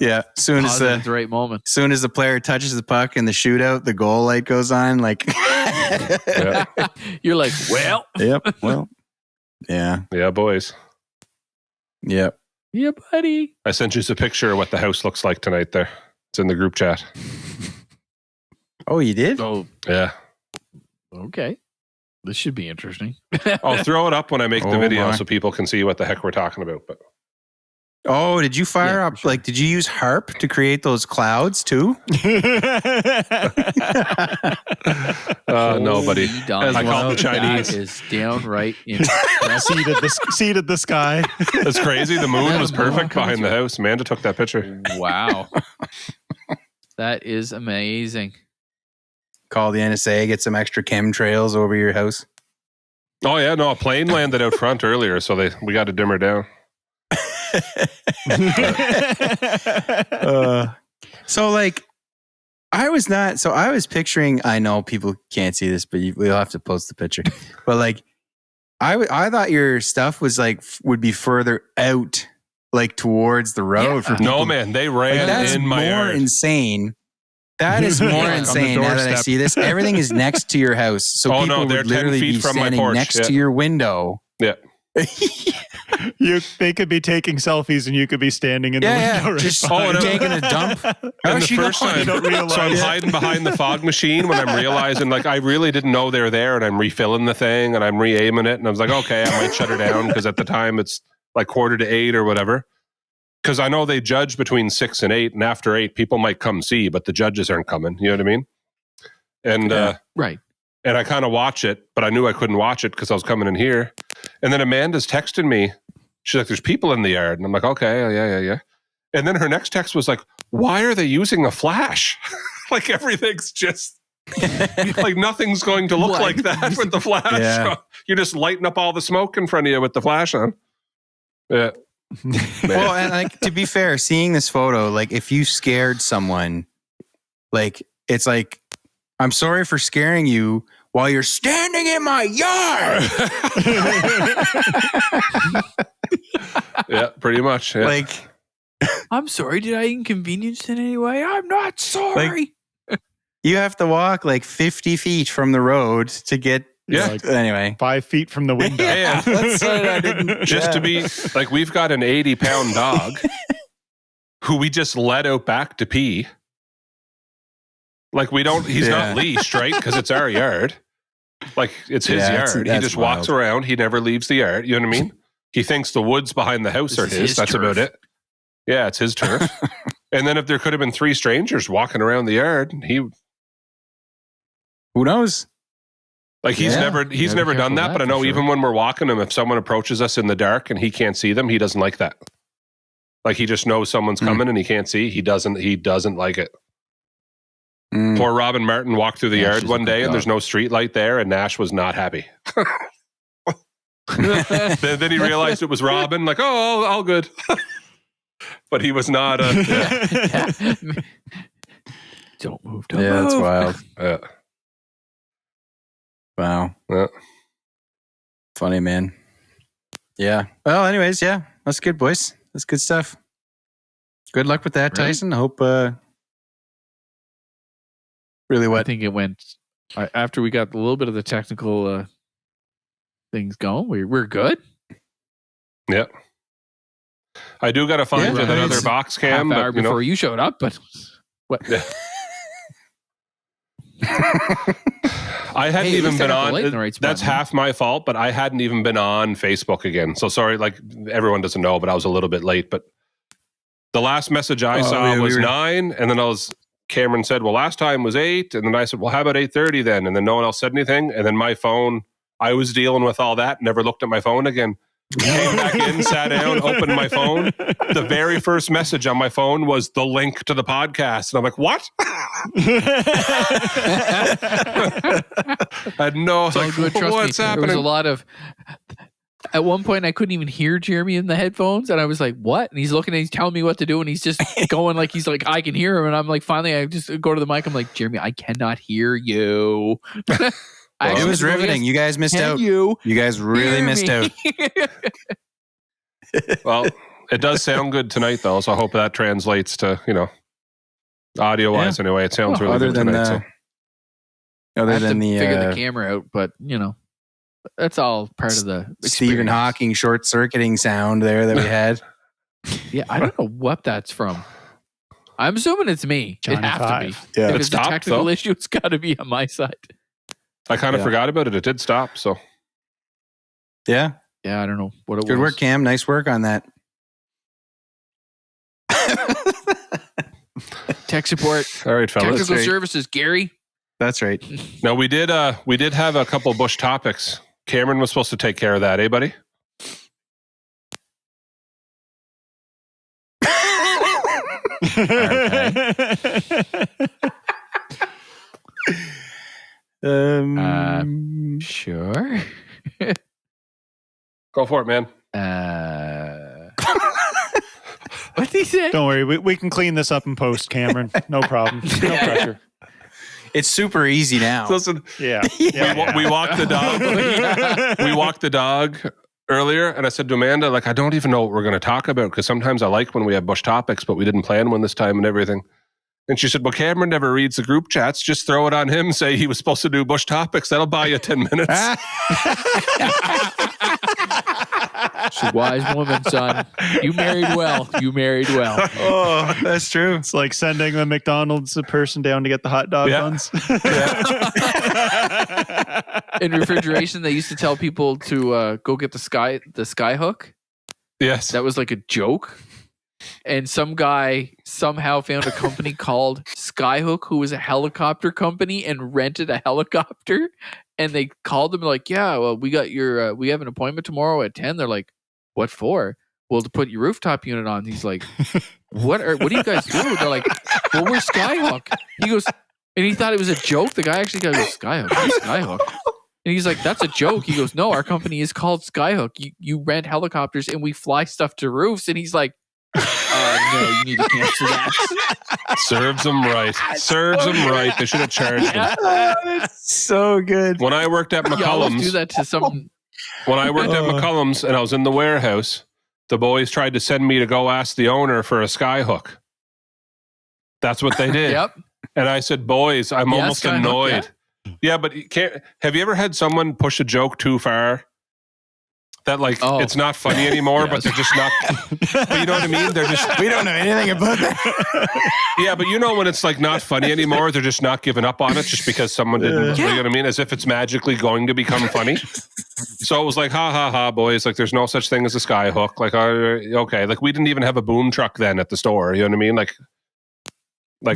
yeah. Soon as
the right moment.
Soon as the player touches the puck in the shootout, the goal light goes on. Like
you're like, well,
yeah, boys.
Yep.
Yeah, buddy.
I sent you a picture of what the house looks like tonight. There, it's in the group chat.
Oh, you did?
Oh,
yeah.
Okay. This should be interesting.
I'll throw it up when I make the video so people can see what the heck we're talking about. But
oh, did you fire up? Sure. Like, did you use Harp to create those clouds too?
No, buddy. I call the Chinese.
That is downright
seeded the sky.
That's crazy. The moon was perfect behind the house. Amanda took that picture.
Wow. That is amazing.
Call the NSA, get some extra chemtrails over your house.
Oh yeah, no, a plane landed out front earlier, so we got to dim her down.
So like, I was picturing, I know people can't see this, but we'll have to post the picture. But like, I thought your stuff was like, would be further out, like towards the road for people.
No, man, they ran
That's
in my
more
yard.
insane. That is more
On the
insane now that I
doorstep.
see this. Everything is next to your house. So
Oh,
people
no, they're
would
10
literally
feet
be
from my
standing
porch.
next
Yeah.
to your window.
Yeah.
They could be taking selfies and you could be standing in the window right
just
behind.
taking a dump.
And
How's
the
she
first
going?
time,
don't realize
so I'm
it.
hiding behind the fog machine when I'm realizing, like, I really didn't know they're there, and I'm refilling the thing and I'm re-aiming it, and I was like, okay, I might shut her down because at the time it's like 7:45 or whatever. Because I know they judge between 6 and 8, and after 8, people might come see, but the judges aren't coming. You know what I mean? And
Right.
and I kind of watch it, but I knew I couldn't watch it because I was coming in here. And then Amanda's texting me. She's like, "There's people in the yard," and I'm like, "Okay, yeah." And then her next text was like, "Why are they using a flash? Like everything's just like nothing's going to look
What?
like that with the flash.
Yeah.
You're just lighting up all the smoke in front of you with the flash on." Yeah.
Well, and like, to be fair, seeing this photo, like if you scared someone, like it's like, I'm sorry for scaring you while you're standing in my yard.
Yeah, pretty much. Yeah.
Like,
I'm sorry. Did I inconvenience in any way? I'm not sorry.
you have to walk like 50 feet from the road to get.
Yeah.
Like
Anyway.
5 feet from the window.
And
That's what I didn't.
just to be like, we've got an 80-pound dog who we just let out back to pee. Like he's not leashed, right? Because it's our yard. Like it's his yard. He
that's
just walks
wild.
around. He never leaves the yard. You know what I mean? He thinks the woods behind the house
This
are
is
his.
his
That's
turf.
about it. Yeah, it's his turf. And then if there could have been 3 strangers walking around the yard,
Who knows?
like he's
Yeah.
never
Gotta be
done
careful
that.
of
But I
that,
know
for
even
sure.
when we're walking him, if someone approaches us in the dark and he can't see them, he doesn't like that. Like he just knows someone's coming and he can't see. He doesn't like it.
Mm.
Poor Robin Martin walked through the
Nash
yard
is a
one
good
day and
dog.
there's no street light there, and Nash was not happy. Then he realized it was Robin, like, oh, all good. But he was not.
Don't move. Don't
Yeah,
move.
that's wild.
Yeah.
Wow.
Yeah.
Funny, man. Yeah. Well, anyways, yeah. That's good, boys. That's good stuff. Good luck with that,
Really?
Tyson. I hope really
I
what?
think it went after we got a little bit of the technical things going. We're good.
Yeah. I do got to find
Yeah,
you that
right.
other box
Half
cam,
hour
but you know,
before you showed up, but what?
I hadn't
Hey, at
even
least I
been
got the
on.
light in the right spot,
That's
man.
half my fault, but I hadn't even been on Facebook again. So sorry, like everyone doesn't know, but I was a little bit late. But the last message I saw
yeah, we
was
were-
9, and then Cameron said, "Well, last time was 8," and then I said, "Well, how about 8:30 then?" And then no one else said anything, and then my phone, I was dealing with all that, never looked at my phone again. Came back in, sat down, opened my phone. The very first message on my phone was the link to the podcast. And I'm like, what? I had no,
It's all
like,
good. Trust
what's
me. There was
happening?
a lot of. At one point, I couldn't even hear Jeremy in the headphones, and I was like, "What?" And he's looking and he's telling me what to do, and he's just going like he's like, "I can hear him," and I'm like, finally, I just go to the mic. I'm like, "Jeremy, I cannot hear you." I
Well,
actually
It was
had to go,
riveting.
"Yes,
You guys missed
can
out.
You
You guys really
hear
missed
me?"
out.
Well, it does sound good tonight, though. So I hope that translates to, audio wise anyway. It sounds really
other
good
than
tonight.
I
other
have to
than the
figure the camera out, but that's all part of the
Stephen
experience.
Hawking short circuiting sound there that we had.
Yeah, I don't know what that's from. I'm assuming it's me.
Johnny
it have
Five.
to be.
Yeah.
If
It
it's a
stopped,
technical
though.
issue, it's got to be on my side.
I kind of
Yeah.
forgot about it. It did stop. So
Yeah.
Yeah, I don't know what it
Good
was.
work, Cam. Nice work on that.
Tech support,
all right, fellas.
technical
right.
services, Gary.
That's right.
Now we did have a couple Bush topics. Cameron was supposed to take care of that, eh, buddy?
Sure.
Go for it, man.
What'd he say?
Don't worry, we can clean this up in post, Cameron. No problem. No pressure.
It's super easy now.
Listen,
Yeah.
we walked the dog. We walked the dog earlier, and I said to Amanda, like, I don't even know what we're going to talk about because sometimes I like when we have bush topics, but we didn't plan one this time and everything. And she said, well, Cameron never reads the group chats. Just throw it on him. Say he was supposed to do bush topics. That'll buy you 10 minutes.
She's a wise woman, son. You married well. You married well.
Oh, that's true.
It's like sending the McDonald's person down to get the hot dog buns.
In refrigeration, they used to tell people to go get the sky hook.
Yes.
That was like a joke. And some guy somehow found a company called Skyhook, who was a helicopter company, and rented a helicopter. And they called them like, yeah, well, we got your, we have an appointment tomorrow at 10. They're like, what for? Well, to put your rooftop unit on. He's like, what do you guys do? They're like, well, we're Skyhook. He goes, and he thought it was a joke. The guy actually goes, Skyhook, who's Skyhook? And he's like, that's a joke. He goes, no, our company is called Skyhook. You rent helicopters and we fly stuff to roofs. And he's like, no, you need to cancel that.
Serves them right. Serves them right. They should have charged them.
That's so good.
When I worked at
You always
McCullum's,
do that to some.
when I worked at McCullum's and I was in the warehouse, the boys tried to send me to go ask the owner for a Skyhook. That's what they did.
Yep.
And I said, boys, I'm
Yeah,
almost
Skyhook,
annoyed. Yeah, but you can't. Have you ever had someone push a joke too far? That like it's not funny anymore, but they're just not. But you know what I mean? They're just.
We don't know anything about that.
Yeah, but you know when it's like not funny anymore, they're just not giving up on it just because someone didn't. You know what I mean? As if it's magically going to become funny. So it was like, ha ha ha, boys! Like there's no such thing as a Skyhook. Like okay, like we didn't even have a boom truck then at the store. You know what I mean? Like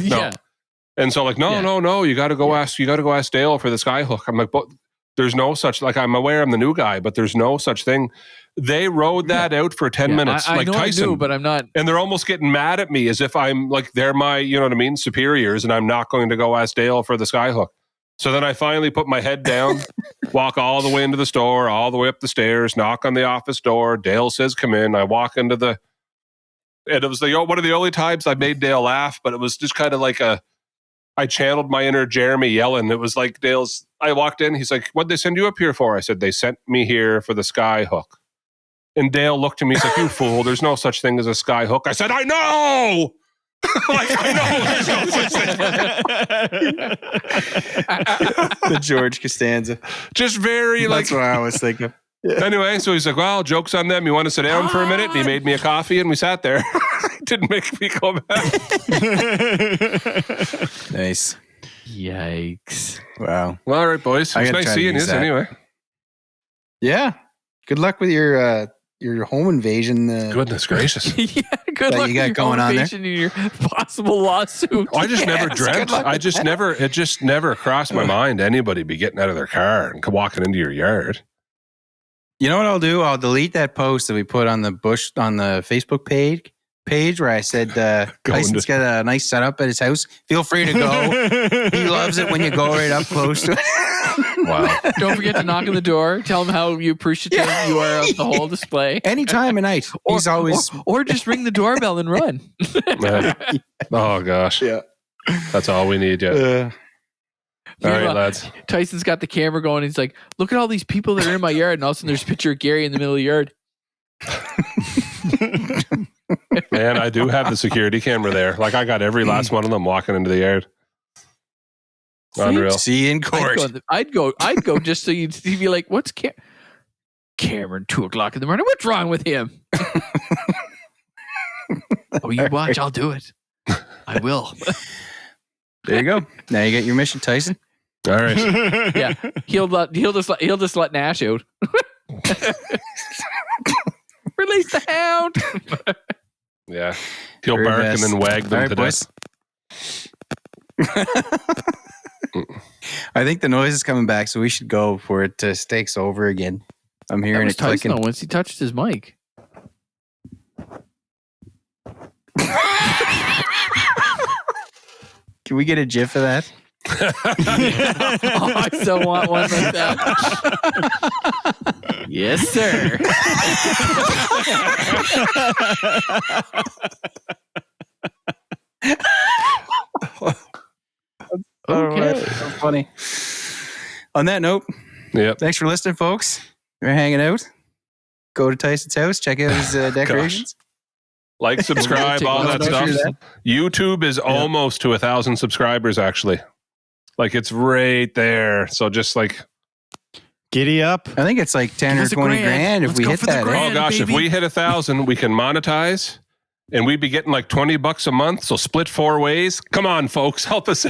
no.
Yeah.
And so like no, you got to go ask Dale for the Skyhook. I'm like, but there's no such, like, I'm aware I'm the new guy, but there's no such thing. They rode that out for 10 minutes,
I
like
know
Tyson.
I do, but I'm not.
And they're almost getting mad at me as if I'm like, they're my, you know what I mean, superiors, and I'm not going to go ask Dale for the Skyhook. So then I finally put my head down, walk all the way into the store, all the way up the stairs, knock on the office door. Dale says, come in. I walk into and it was one of the only times I made Dale laugh, but it was just kind of like I channeled my inner Jeremy yelling. It was like I walked in. He's like, what'd they send you up here for? I said, they sent me here for the Skyhook. And Dale looked at me. He's like, you fool. There's no such thing as a Skyhook. I said, I know. Like, I know there's no such thing.
The George Costanza.
Just very like.
That's what I was thinking. Yeah.
Anyway, so he's like, well, joke's on them. You want to sit down for a minute? And he made me a coffee and we sat there. Didn't make me go back.
Nice.
Yikes.
Wow.
Well, all right, boys. It was nice seeing you anyway.
Yeah. Good luck with your home invasion.
Goodness gracious.
Yeah, good
That
luck
you got
with your
going on there.
invasion and your possible lawsuit.
I just never dreamt. It just never crossed my mind anybody be getting out of their car and walking into your yard.
You know what I'll do? I'll delete that post that we put on the Facebook page where I said Tyson's got a nice setup at his house. Feel free to go. He loves it when you go right up close to it.
Wow.
Don't forget to knock on the door. Tell him how you appreciative you are of the whole display.
Any time of night. He's always
or just ring the doorbell and run.
Oh gosh.
Yeah.
That's all we need. Yeah. All right, lads.
Tyson's got the camera going. He's like, look at all these people that are in my yard. And all of a sudden there's a picture of Gary in the middle of the yard.
Man, I do have the security camera there. Like I got every last one of them walking into the yard. Unreal.
See you in court.
I'd go just so you'd be like, what's Cameron, 2:00 in the morning? What's wrong with him? Oh, you watch. I'll do it. I will.
There you go. Now you get your mission, Tyson.
All right.
Yeah. He'll just let Nash out. Release the hound.
Yeah. He'll
Very
bark
best.
and then wag them
All right,
to
boys.
death.
I think the noise is coming back, so we should go before it takes over again. I'm hearing it
Tyson,
clicking.
though, once he touched his mic.
Can we get a GIF of that?
Oh, I still want one like that. Yes, sir. Okay.
That's funny. On that note,
Yep.
thanks for listening, folks. We're hanging out. Go to Tyson's house. Check out his decorations.
Like, subscribe, all that stuff. YouTube is almost to 1,000 subscribers, actually. Like, it's right there. So just like,
Giddy up.
I think it's like 10 or 20 grand if we hit that.
oh gosh, if we hit 1,000, we can monetize. And we'd be getting like $20 a month. So split 4 ways. Come on, folks, help us.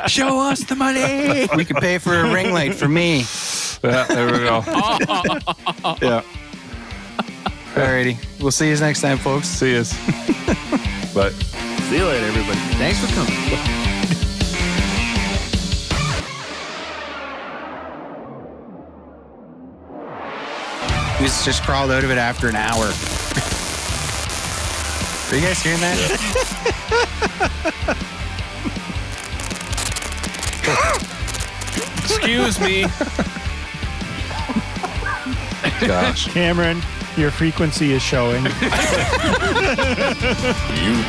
Show us the money. We can pay for a ring light for me.
Yeah, there we go.
Yeah. Alrighty. We'll see you next time, folks.
See you. But
See you later, everybody. Thanks for coming.
He's just crawled out of it after an hour. Are you guys hearing that?
excuse me. Gosh.
Cameron, your frequency is showing.
You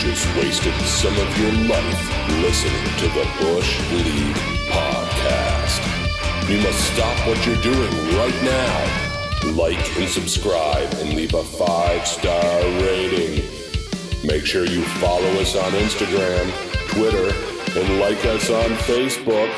just wasted some of your life listening to the Bush League podcast. You must stop what you're doing right now. Like and subscribe and leave a 5-star rating. Make sure you follow us on Instagram, Twitter, and like us on Facebook.